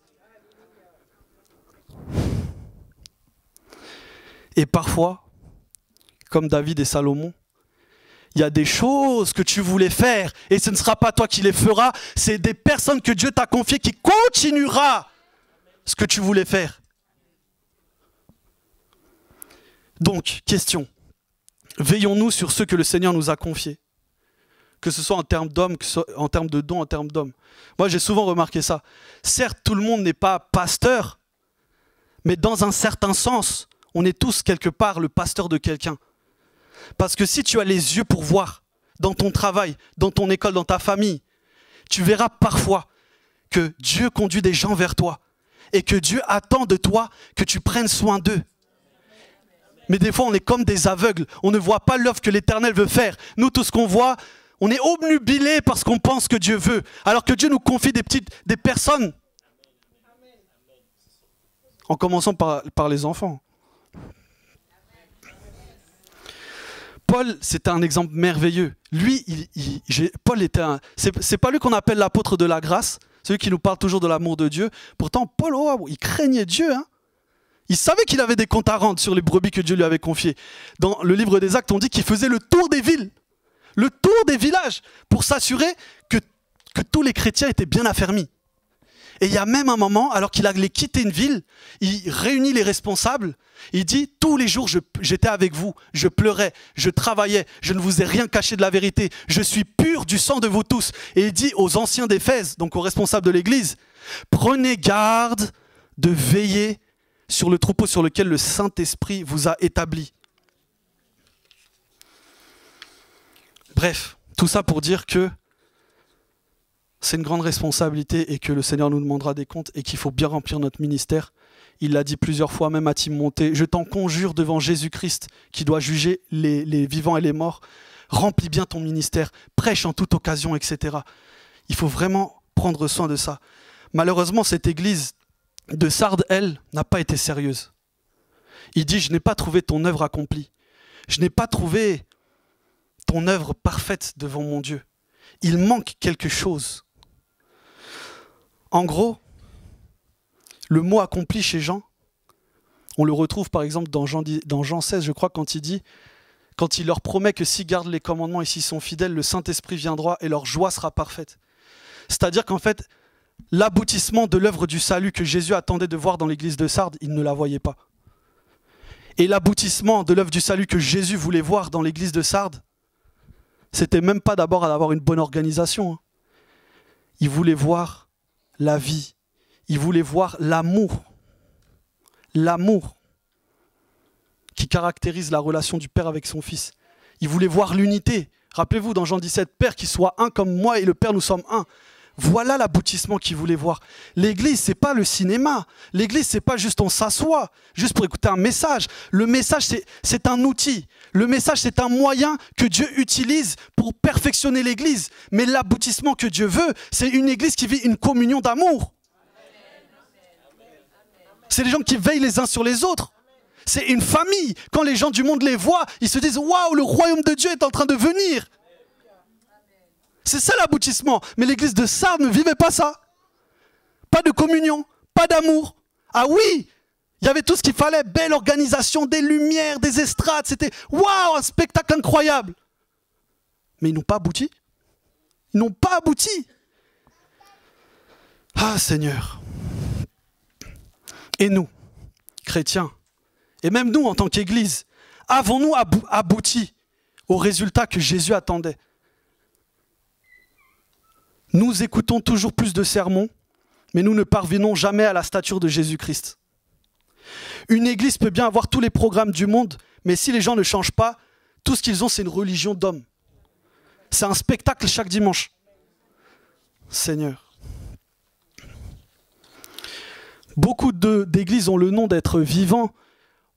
B: Et parfois, comme David et Salomon, il y a des choses que tu voulais faire et ce ne sera pas toi qui les feras, c'est des personnes que Dieu t'a confiées qui continuera ce que tu voulais faire. Donc, question. Veillons-nous sur ce que le Seigneur nous a confiés. Que ce soit en termes d'hommes, que ce soit en termes de dons, en termes d'hommes. Moi, j'ai souvent remarqué ça. Certes, tout le monde n'est pas pasteur, mais dans un certain sens, on est tous quelque part le pasteur de quelqu'un. Parce que si tu as les yeux pour voir, dans ton travail, dans ton école, dans ta famille, tu verras parfois que Dieu conduit des gens vers toi et que Dieu attend de toi que tu prennes soin d'eux. Mais des fois, on est comme des aveugles. On ne voit pas l'œuvre que l'Éternel veut faire. Nous, tout ce qu'on voit, on est obnubilés parce qu'on pense que Dieu veut. Alors que Dieu nous confie des personnes. En commençant par les enfants. Paul, c'était un exemple merveilleux. Lui, Paul était c'est pas lui qu'on appelle l'apôtre de la grâce, celui qui nous parle toujours de l'amour de Dieu. Pourtant, Paul, il craignait Dieu. Hein. Il savait qu'il avait des comptes à rendre sur les brebis que Dieu lui avait confiées. Dans le livre des Actes, on dit qu'il faisait le tour des villes, le tour des villages, pour s'assurer que tous les chrétiens étaient bien affermis. Et il y a même un moment, alors qu'il allait quitter une ville, il réunit les responsables, il dit « Tous les jours, j'étais avec vous, je pleurais, je travaillais, je ne vous ai rien caché de la vérité, je suis pur du sang de vous tous. » Et il dit aux anciens d'Éphèse, donc aux responsables de l'Église, « Prenez garde de veiller sur le troupeau sur lequel le Saint-Esprit vous a établi. » Bref, tout ça pour dire que c'est une grande responsabilité et que le Seigneur nous demandera des comptes et qu'il faut bien remplir notre ministère. Il l'a dit plusieurs fois, même à Timothée, « Je t'en conjure devant Jésus-Christ qui doit juger les vivants et les morts. Remplis bien ton ministère, prêche en toute occasion, etc. » Il faut vraiment prendre soin de ça. Malheureusement, cette église de Sardes, elle, n'a pas été sérieuse. Il dit « Je n'ai pas trouvé ton œuvre accomplie. Je n'ai pas trouvé ton œuvre parfaite devant mon Dieu. Il manque quelque chose. » En gros, le mot accompli chez Jean, on le retrouve par exemple dans Jean 16, je crois, quand il leur promet que s'ils gardent les commandements et s'ils sont fidèles, le Saint-Esprit viendra et leur joie sera parfaite. C'est-à-dire qu'en fait, l'aboutissement de l'œuvre du salut que Jésus attendait de voir dans l'église de Sardes, il ne la voyait pas. Et l'aboutissement de l'œuvre du salut que Jésus voulait voir dans l'église de Sardes, c'était même pas d'abord d'avoir une bonne organisation. Hein. Il voulait voir la vie. Il voulait voir l'amour. L'amour qui caractérise la relation du Père avec son Fils. Il voulait voir l'unité. Rappelez-vous dans Jean 17, « Père, qu'il soit un comme moi et le Père, nous sommes un. » Voilà l'aboutissement qu'il voulait voir. L'église, c'est pas le cinéma. L'église, c'est pas juste on s'assoit, juste pour écouter un message. Le message, c'est un outil. Le message, c'est un moyen que Dieu utilise pour perfectionner l'église. Mais l'aboutissement que Dieu veut, c'est une église qui vit une communion d'amour. C'est les gens qui veillent les uns sur les autres. C'est une famille. Quand les gens du monde les voient, ils se disent « Waouh, le royaume de Dieu est en train de venir !» C'est ça l'aboutissement. Mais l'église de Sardes ne vivait pas ça. Pas de communion, pas d'amour. Ah oui, il y avait tout ce qu'il fallait. Belle organisation, des lumières, des estrades. C'était waouh, un spectacle incroyable. Mais ils n'ont pas abouti. Ils n'ont pas abouti. Ah Seigneur. Et nous, chrétiens, et même nous en tant qu'église, avons-nous abouti au résultat que Jésus attendait? Nous écoutons toujours plus de sermons, mais nous ne parvenons jamais à la stature de Jésus-Christ. Une église peut bien avoir tous les programmes du monde, mais si les gens ne changent pas, tout ce qu'ils ont, c'est une religion d'hommes. C'est un spectacle chaque dimanche. Seigneur. Beaucoup d'églises ont le nom d'être vivants.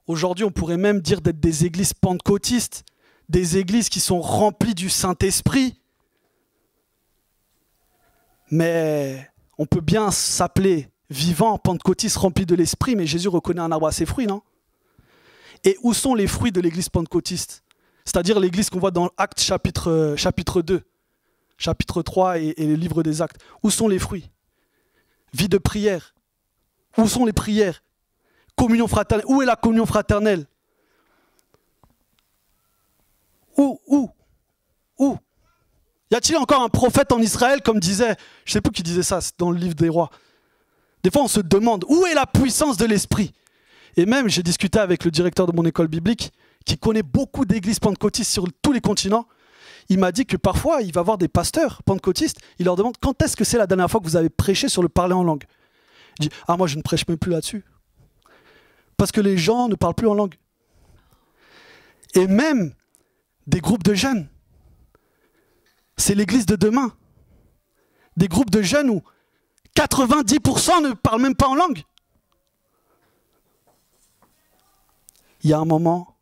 B: Aujourd'hui, on pourrait même dire d'être des églises pentecôtistes, des églises qui sont remplies du Saint-Esprit. Mais on peut bien s'appeler vivant, pentecôtiste, rempli de l'esprit, mais Jésus reconnaît un arbre à ses fruits, non? Et où sont les fruits de l'église pentecôtiste? C'est-à-dire l'église qu'on voit dans Actes chapitre 2, chapitre 3 et le livre des Actes. Où sont les fruits? Vie de prière. Où sont les prières? Communion fraternelle. Où est la communion fraternelle? Où? Y a-t-il encore un prophète en Israël, comme disait, je ne sais plus qui disait ça, c'est dans le livre des rois. Des fois, on se demande, où est la puissance de l'esprit? Et même, j'ai discuté avec le directeur de mon école biblique, qui connaît beaucoup d'églises pentecôtistes sur tous les continents. Il m'a dit que parfois, il va voir des pasteurs pentecôtistes, il leur demande, quand est-ce que c'est la dernière fois que vous avez prêché sur le parler en langue? Il dit, moi, je ne prêche même plus là-dessus. Parce que les gens ne parlent plus en langue. Et même des groupes de jeunes. C'est l'église de demain. Des groupes de jeunes où 90% ne parlent même pas en langue. Il y a un moment,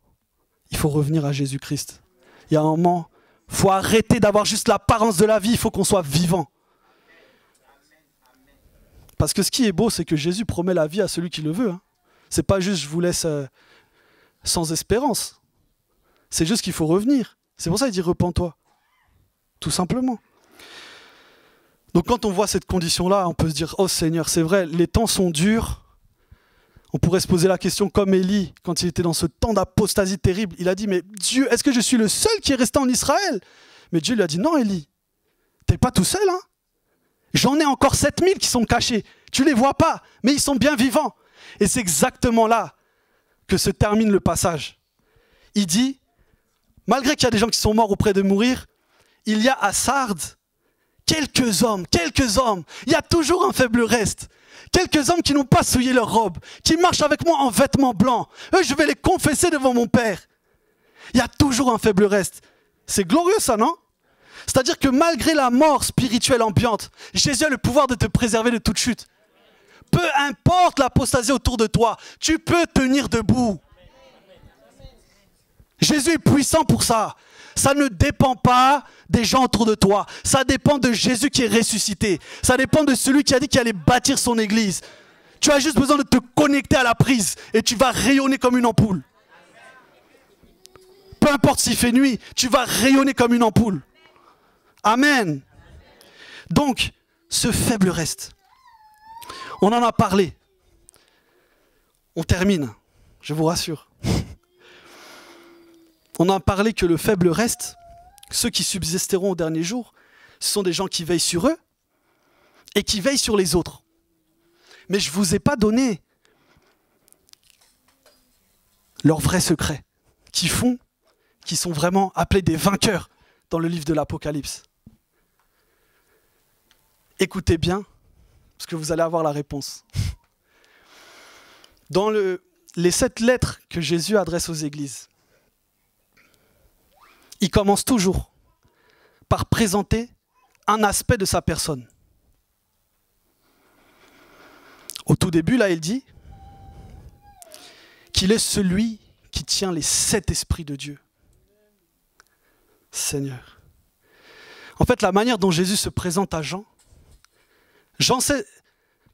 B: il faut revenir à Jésus-Christ. Il y a un moment, il faut arrêter d'avoir juste l'apparence de la vie, il faut qu'on soit vivant. Parce que ce qui est beau, c'est que Jésus promet la vie à celui qui le veut. C'est pas juste je vous laisse sans espérance. C'est juste qu'il faut revenir. C'est pour ça qu'il dit repens-toi. Tout simplement. Donc quand on voit cette condition-là, on peut se dire, oh Seigneur, c'est vrai, les temps sont durs. On pourrait se poser la question comme Élie, quand il était dans ce temps d'apostasie terrible. Il a dit, mais Dieu, est-ce que je suis le seul qui est resté en Israël? Mais Dieu lui a dit, non Élie, t'es pas tout seul. J'en ai encore 7000 qui sont cachés. Tu les vois pas, mais ils sont bien vivants. Et c'est exactement là que se termine le passage. Il dit, malgré qu'il y a des gens qui sont morts ou près de mourir, il y a à Sardes quelques hommes, il y a toujours un faible reste. Quelques hommes qui n'ont pas souillé leur robe, qui marchent avec moi en vêtements blancs. Eux, je vais les confesser devant mon Père. Il y a toujours un faible reste. C'est glorieux ça, non? C'est-à-dire que malgré la mort spirituelle ambiante, Jésus a le pouvoir de te préserver de toute chute. Peu importe l'apostasie autour de toi, tu peux tenir debout. Jésus est puissant pour ça. Ça ne dépend pas des gens autour de toi. Ça dépend de Jésus qui est ressuscité. Ça dépend de celui qui a dit qu'il allait bâtir son église. Tu as juste besoin de te connecter à la prise et tu vas rayonner comme une ampoule. Peu importe s'il fait nuit, tu vas rayonner comme une ampoule. Amen. Donc, ce faible reste. On en a parlé. On termine, je vous rassure. On a parlé que le faible reste, ceux qui subsisteront au dernier jour, ce sont des gens qui veillent sur eux et qui veillent sur les autres. Mais je ne vous ai pas donné leurs vrais secrets, qui sont vraiment appelés des vainqueurs dans le livre de l'Apocalypse. Écoutez bien, parce que vous allez avoir la réponse. Dans les 7 lettres que Jésus adresse aux églises, il commence toujours par présenter un aspect de sa personne. Au tout début, là, il dit qu'il est celui qui tient les 7 esprits de Dieu. Seigneur. En fait, la manière dont Jésus se présente à Jean, Jean sait,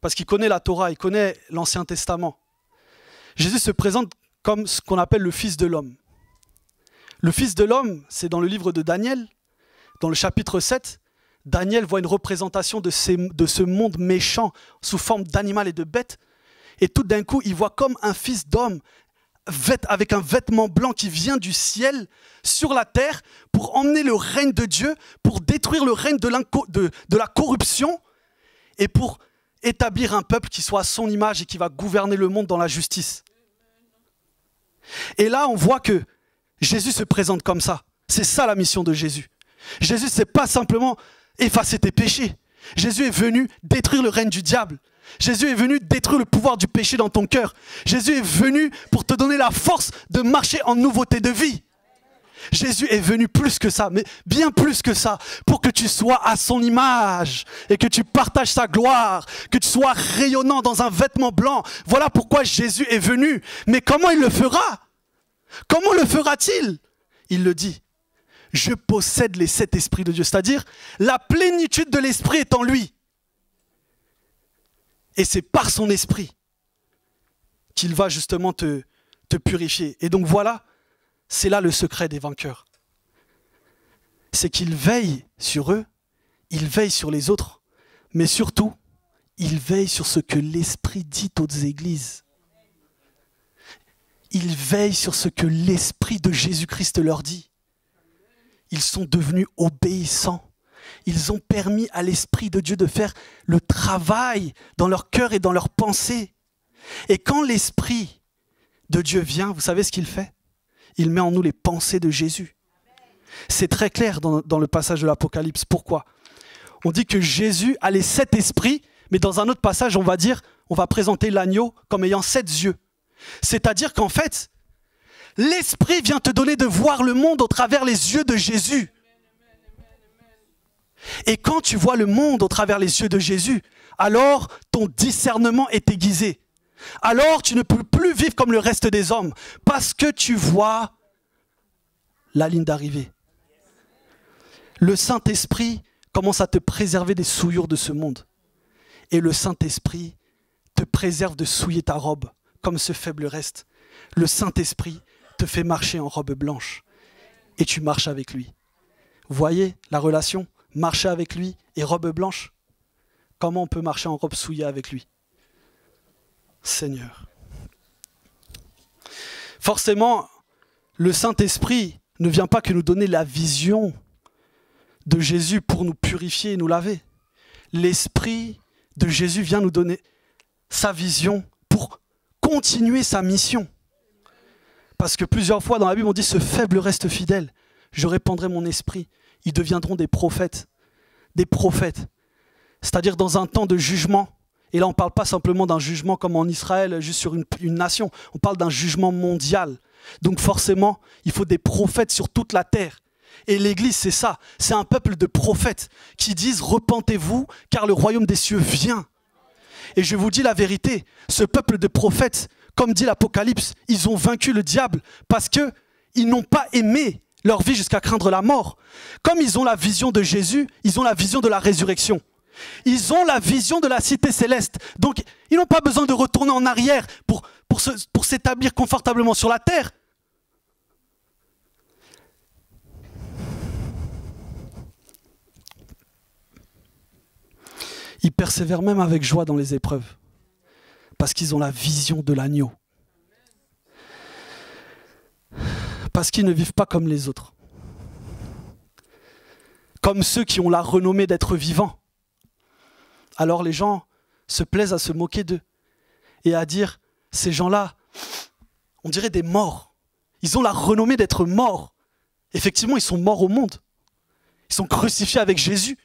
B: parce qu'il connaît la Torah, il connaît l'Ancien Testament. Jésus se présente comme ce qu'on appelle le Fils de l'homme. Le Fils de l'homme, c'est dans le livre de Daniel, dans le chapitre 7, Daniel voit une représentation de ce monde méchant sous forme d'animal et de bête. Et tout d'un coup, il voit comme un fils d'homme avec un vêtement blanc qui vient du ciel sur la terre pour emmener le règne de Dieu, pour détruire le règne de la corruption et pour établir un peuple qui soit à son image et qui va gouverner le monde dans la justice. Et là, on voit que Jésus se présente comme ça. C'est ça la mission de Jésus. Jésus, c'est pas simplement effacer tes péchés. Jésus est venu détruire le règne du diable. Jésus est venu détruire le pouvoir du péché dans ton cœur. Jésus est venu pour te donner la force de marcher en nouveauté de vie. Jésus est venu plus que ça, mais bien plus que ça, pour que tu sois à son image et que tu partages sa gloire, que tu sois rayonnant dans un vêtement blanc. Voilà pourquoi Jésus est venu. Mais comment il le fera? Comment le fera-t-il? Il le dit. Je possède les 7 esprits de Dieu, c'est-à-dire la plénitude de l'esprit est en lui. Et c'est par son esprit qu'il va justement te purifier. Et donc voilà, c'est là le secret des vainqueurs. C'est qu'il veille sur eux, il veille sur les autres, mais surtout, il veille sur ce que l'Esprit dit aux églises. Il veille sur ce que l'Esprit de Jésus-Christ leur dit. Ils sont devenus obéissants. Ils ont permis à l'Esprit de Dieu de faire le travail dans leur cœur et dans leurs pensées. Et quand l'Esprit de Dieu vient, vous savez ce qu'il fait? Il met en nous les pensées de Jésus. C'est très clair dans le passage de l'Apocalypse. Pourquoi? On dit que Jésus a les 7 esprits, mais dans un autre passage, on va présenter l'agneau comme ayant 7 yeux. C'est-à-dire qu'en fait, l'Esprit vient te donner de voir le monde au travers les yeux de Jésus. Et quand tu vois le monde au travers les yeux de Jésus, alors ton discernement est aiguisé. Alors tu ne peux plus vivre comme le reste des hommes, parce que tu vois la ligne d'arrivée. Le Saint-Esprit commence à te préserver des souillures de ce monde. Et le Saint-Esprit te préserve de souiller ta robe, comme ce faible reste. Le Saint-Esprit te fait marcher en robe blanche. Et tu marches avec lui. Vous voyez la relation? Marcher avec lui et robe blanche. Comment on peut marcher en robe souillée avec lui? Seigneur. Forcément, le Saint-Esprit ne vient pas que nous donner la vision de Jésus pour nous purifier et nous laver. L'Esprit de Jésus vient nous donner sa vision pour continuer sa mission. Parce que plusieurs fois dans la Bible, on dit « Ce faible reste fidèle, je répandrai mon esprit. » Ils deviendront des prophètes. Des prophètes. C'est-à-dire dans un temps de jugement. Et là, on ne parle pas simplement d'un jugement comme en Israël, juste sur une nation. On parle d'un jugement mondial. Donc forcément, il faut des prophètes sur toute la terre. Et l'Église, c'est ça. C'est un peuple de prophètes qui disent « Repentez-vous, car le royaume des cieux vient. » Et je vous dis la vérité, ce peuple de prophètes, comme dit l'Apocalypse, ils ont vaincu le diable parce qu'ils n'ont pas aimé leur vie jusqu'à craindre la mort. Comme ils ont la vision de Jésus, ils ont la vision de la résurrection. Ils ont la vision de la cité céleste. Donc, ils n'ont pas besoin de retourner en arrière pour s'établir confortablement sur la terre. Ils persévèrent même avec joie dans les épreuves. Parce qu'ils ont la vision de l'agneau. Parce qu'ils ne vivent pas comme les autres. Comme ceux qui ont la renommée d'être vivants. Alors les gens se plaisent à se moquer d'eux. Et à dire, ces gens-là, on dirait des morts. Ils ont la renommée d'être morts. Effectivement, ils sont morts au monde. Ils sont crucifiés avec Jésus.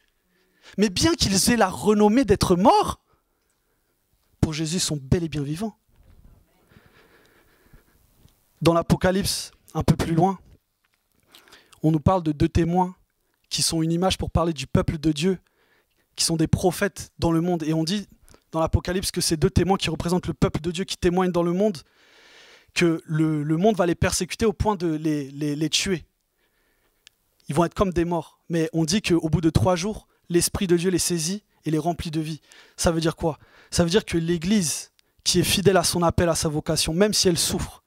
B: Mais bien qu'ils aient la renommée d'être morts, pour Jésus, ils sont bel et bien vivants. Dans l'Apocalypse, un peu plus loin, on nous parle de 2 témoins qui sont une image pour parler du peuple de Dieu, qui sont des prophètes dans le monde. Et on dit dans l'Apocalypse que ces deux témoins qui représentent le peuple de Dieu qui témoignent dans le monde, que le monde va les persécuter au point de les tuer. Ils vont être comme des morts. Mais on dit qu'au bout de 3 jours, l'Esprit de Dieu les saisit et les remplit de vie. Ça veut dire quoi? Ça veut dire que l'Église qui est fidèle à son appel, à sa vocation, même si elle souffre,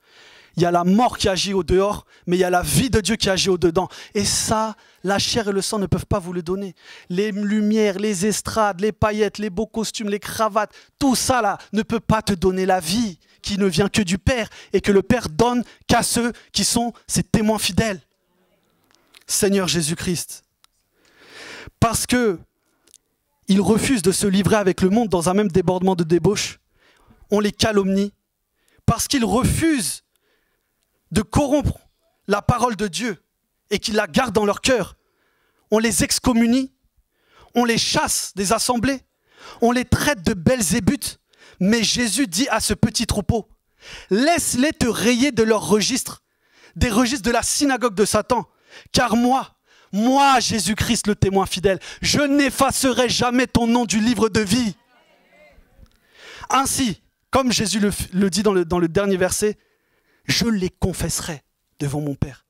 B: il y a la mort qui agit au dehors, mais il y a la vie de Dieu qui agit au dedans. Et ça, la chair et le sang ne peuvent pas vous le donner. Les lumières, les estrades, les paillettes, les beaux costumes, les cravates, tout ça là ne peut pas te donner la vie qui ne vient que du Père et que le Père donne qu'à ceux qui sont ses témoins fidèles. Seigneur Jésus-Christ. Parce que ils refusent de se livrer avec le monde dans un même débordement de débauche, on les calomnie. Parce qu'ils refusent de corrompre la parole de Dieu et qu'ils la gardent dans leur cœur, on les excommunie, on les chasse des assemblées, on les traite de belzébuth. Mais Jésus dit à ce petit troupeau, laisse-les te rayer de leurs registres, des registres de la synagogue de Satan, car moi, Jésus-Christ le témoin fidèle, je n'effacerai jamais ton nom du livre de vie. Ainsi, comme Jésus le dit dans le dernier verset, je les confesserai devant mon Père.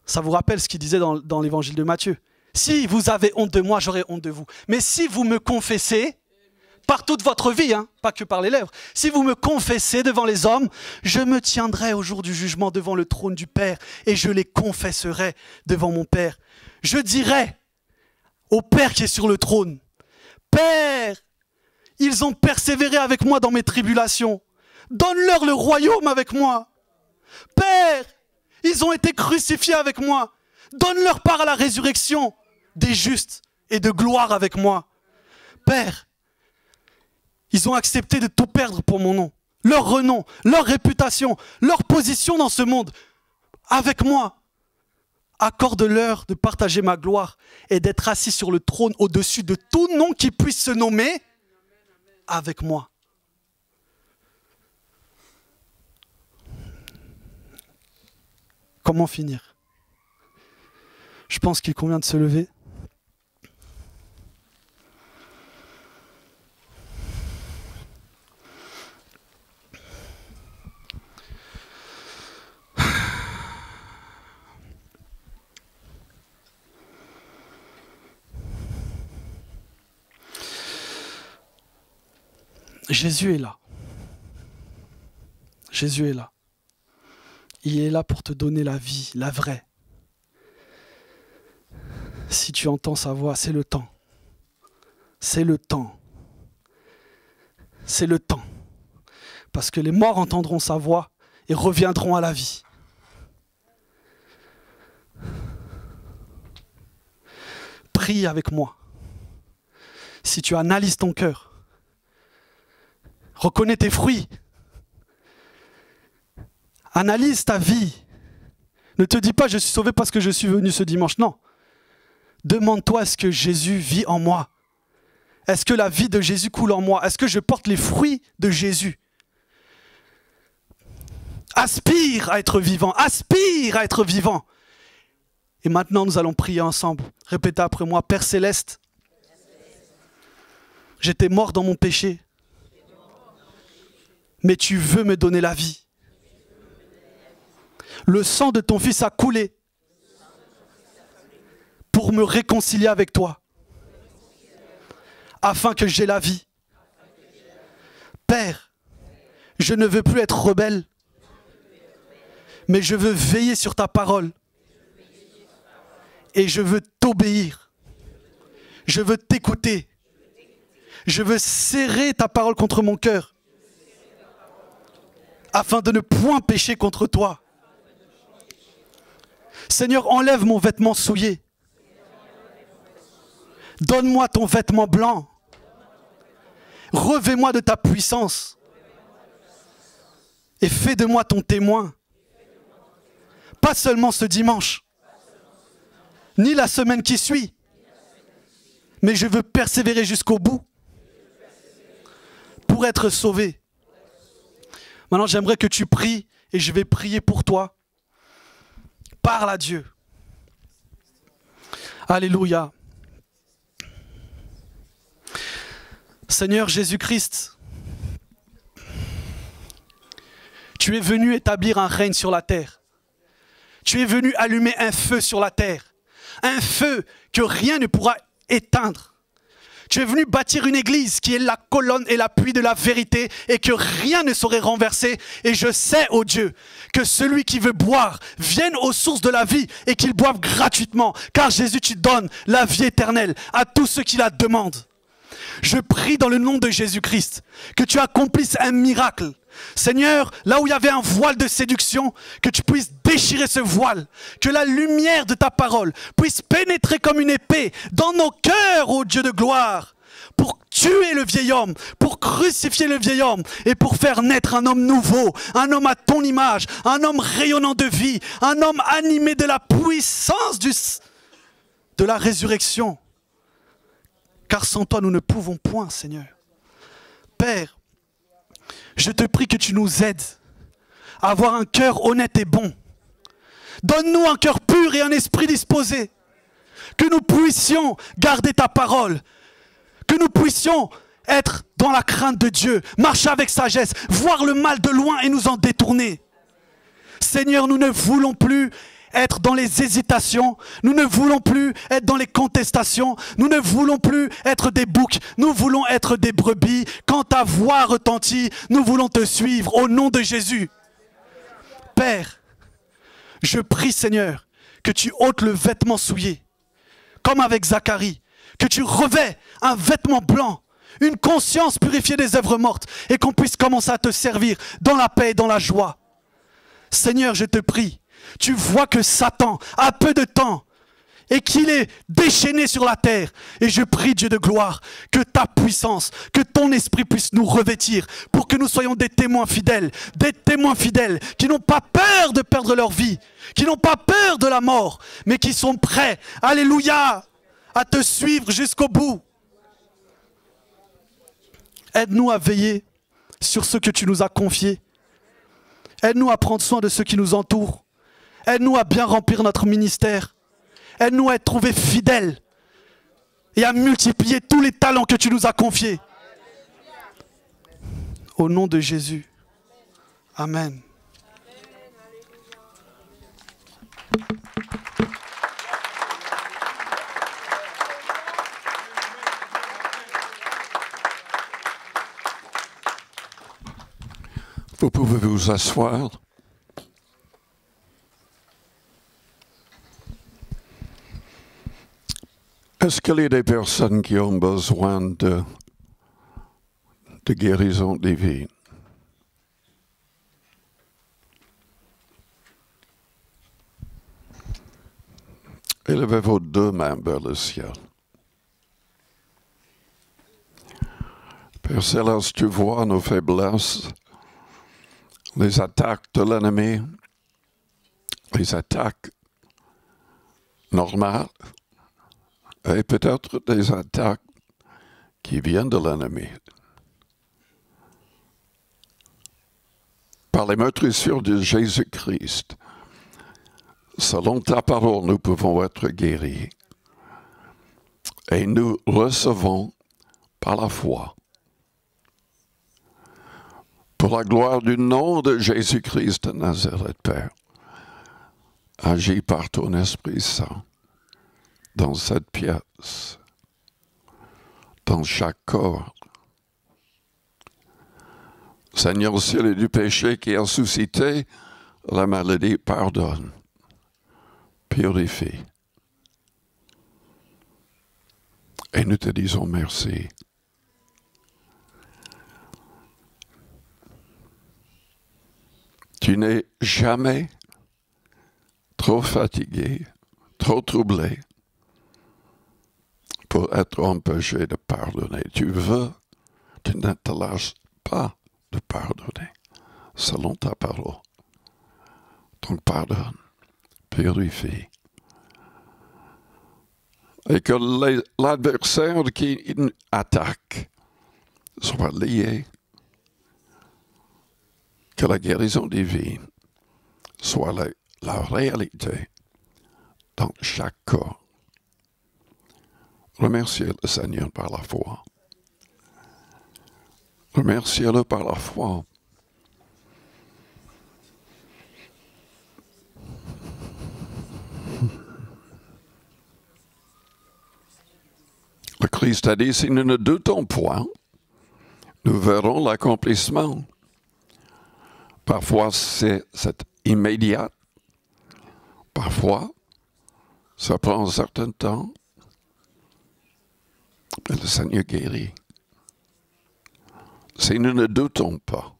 B: Ça vous rappelle ce qu'il disait dans l'évangile de Matthieu. Si vous avez honte de moi, j'aurai honte de vous. Mais si vous me confessez, par toute votre vie, pas que par les lèvres, si vous me confessez devant les hommes, je me tiendrai au jour du jugement devant le trône du Père et je les confesserai devant mon Père. Je dirai au Père qui est sur le trône, Père, ils ont persévéré avec moi dans mes tribulations. Donne-leur le royaume avec moi. Père, ils ont été crucifiés avec moi. Donne-leur part à la résurrection des justes et de gloire avec moi. Père, ils ont accepté de tout perdre pour mon nom. Leur renom, leur réputation, leur position dans ce monde avec moi. Accorde-leur de partager ma gloire et d'être assis sur le trône au-dessus de tout nom qui puisse se nommer avec moi. Comment finir? Je pense qu'il convient de se lever. Jésus est là. Jésus est là. Il est là pour te donner la vie, la vraie. Si tu entends sa voix, c'est le temps. C'est le temps. C'est le temps. Parce que les morts entendront sa voix et reviendront à la vie. Prie avec moi. Si tu analyses ton cœur, reconnais tes fruits. Analyse ta vie. Ne te dis pas je suis sauvé parce que je suis venu ce dimanche. Non. Demande-toi, est-ce que Jésus vit en moi? Est-ce que la vie de Jésus coule en moi? Est-ce que je porte les fruits de Jésus? Aspire à être vivant. Aspire à être vivant. Et maintenant, nous allons prier ensemble. Répétez après moi. Père Céleste, j'étais mort dans mon péché, mais tu veux me donner la vie. Le sang de ton Fils a coulé pour me réconcilier avec toi, afin que j'aie la vie. Père, je ne veux plus être rebelle, mais je veux veiller sur ta parole. Et je veux t'obéir. Je veux t'écouter. Je veux serrer ta parole contre mon cœur, afin de ne point pécher contre toi. Seigneur, enlève mon vêtement souillé. Donne-moi ton vêtement blanc. Revêt-moi de ta puissance. Et fais de moi ton témoin. Pas seulement ce dimanche, ni la semaine qui suit, mais je veux persévérer jusqu'au bout pour être sauvé. Maintenant, j'aimerais que tu pries et je vais prier pour toi. Parle à Dieu. Alléluia. Seigneur Jésus-Christ, tu es venu établir un règne sur la terre. Tu es venu allumer un feu sur la terre. Un feu que rien ne pourra éteindre. Tu es venu bâtir une église qui est la colonne et l'appui de la vérité et que rien ne saurait renverser. Et je sais, ô Dieu, que celui qui veut boire vienne aux sources de la vie et qu'il boive gratuitement. Car Jésus, tu donnes la vie éternelle à tous ceux qui la demandent. Je prie dans le nom de Jésus-Christ que tu accomplisses un miracle. Seigneur, là où il y avait un voile de séduction, que tu puisses déchirer ce voile, que la lumière de ta parole puisse pénétrer comme une épée dans nos cœurs, ô Dieu de gloire, pour tuer le vieil homme, pour crucifier le vieil homme et pour faire naître un homme nouveau, un homme à ton image, un homme rayonnant de vie, un homme animé de la puissance de la résurrection. Car sans toi, nous ne pouvons point, Seigneur. Père, je te prie que tu nous aides à avoir un cœur honnête et bon. Donne-nous un cœur pur et un esprit disposé. Que nous puissions garder ta parole. Que nous puissions être dans la crainte de Dieu, marcher avec sagesse, voir le mal de loin et nous en détourner. Seigneur, nous ne voulons plus être dans les hésitations, nous ne voulons plus être dans les contestations, nous ne voulons plus être des boucs, nous voulons être des brebis. Quand ta voix retentit, nous voulons te suivre au nom de Jésus. Père, je prie Seigneur que tu ôtes le vêtement souillé, comme avec Zacharie, que tu revêts un vêtement blanc, une conscience purifiée des œuvres mortes et qu'on puisse commencer à te servir dans la paix et dans la joie. Seigneur, je te prie, tu vois que Satan a peu de temps et qu'il est déchaîné sur la terre. Et je prie, Dieu de gloire, que ta puissance, que ton esprit puisse nous revêtir pour que nous soyons des témoins fidèles qui n'ont pas peur de perdre leur vie, qui n'ont pas peur de la mort, mais qui sont prêts, alléluia, à te suivre jusqu'au bout. Aide-nous à veiller sur ce que tu nous as confié. Aide-nous à prendre soin de ceux qui nous entourent. Aide-nous à bien remplir notre ministère. Aide-nous à être trouvés fidèles et à multiplier tous les talents que tu nous as confiés. Au nom de Jésus. Amen.
C: Vous pouvez vous asseoir. Est-ce qu'il y a des personnes qui ont besoin de guérison divine? Élevez vos deux mains vers le ciel. Père Céleste, tu vois nos faiblesses, les attaques de l'ennemi, les attaques normales, et peut-être des attaques qui viennent de l'ennemi. Par les meurtrissures de Jésus-Christ, selon ta parole, nous pouvons être guéris. Et nous recevons par la foi. Pour la gloire du nom de Jésus-Christ de Nazareth, Père, agis par ton Esprit Saint dans cette pièce, dans chaque corps. Seigneur, s'il est du péché qui a suscité la maladie, pardonne, purifie. Et nous te disons merci. Tu n'es jamais trop fatigué, trop troublé pour être empêché de pardonner. Tu ne te lâches pas de pardonner selon ta parole. Donc pardonne, purifie. Et que l'adversaire qui attaque soit lié. Que la guérison divine soit la réalité dans chaque corps. Remerciez le Seigneur par la foi. Remerciez-le par la foi. Le Christ a dit, si nous ne doutons point, nous verrons l'accomplissement. Parfois, c'est immédiat. Parfois, ça prend un certain temps. Et le Seigneur guérit. Si nous ne doutons pas.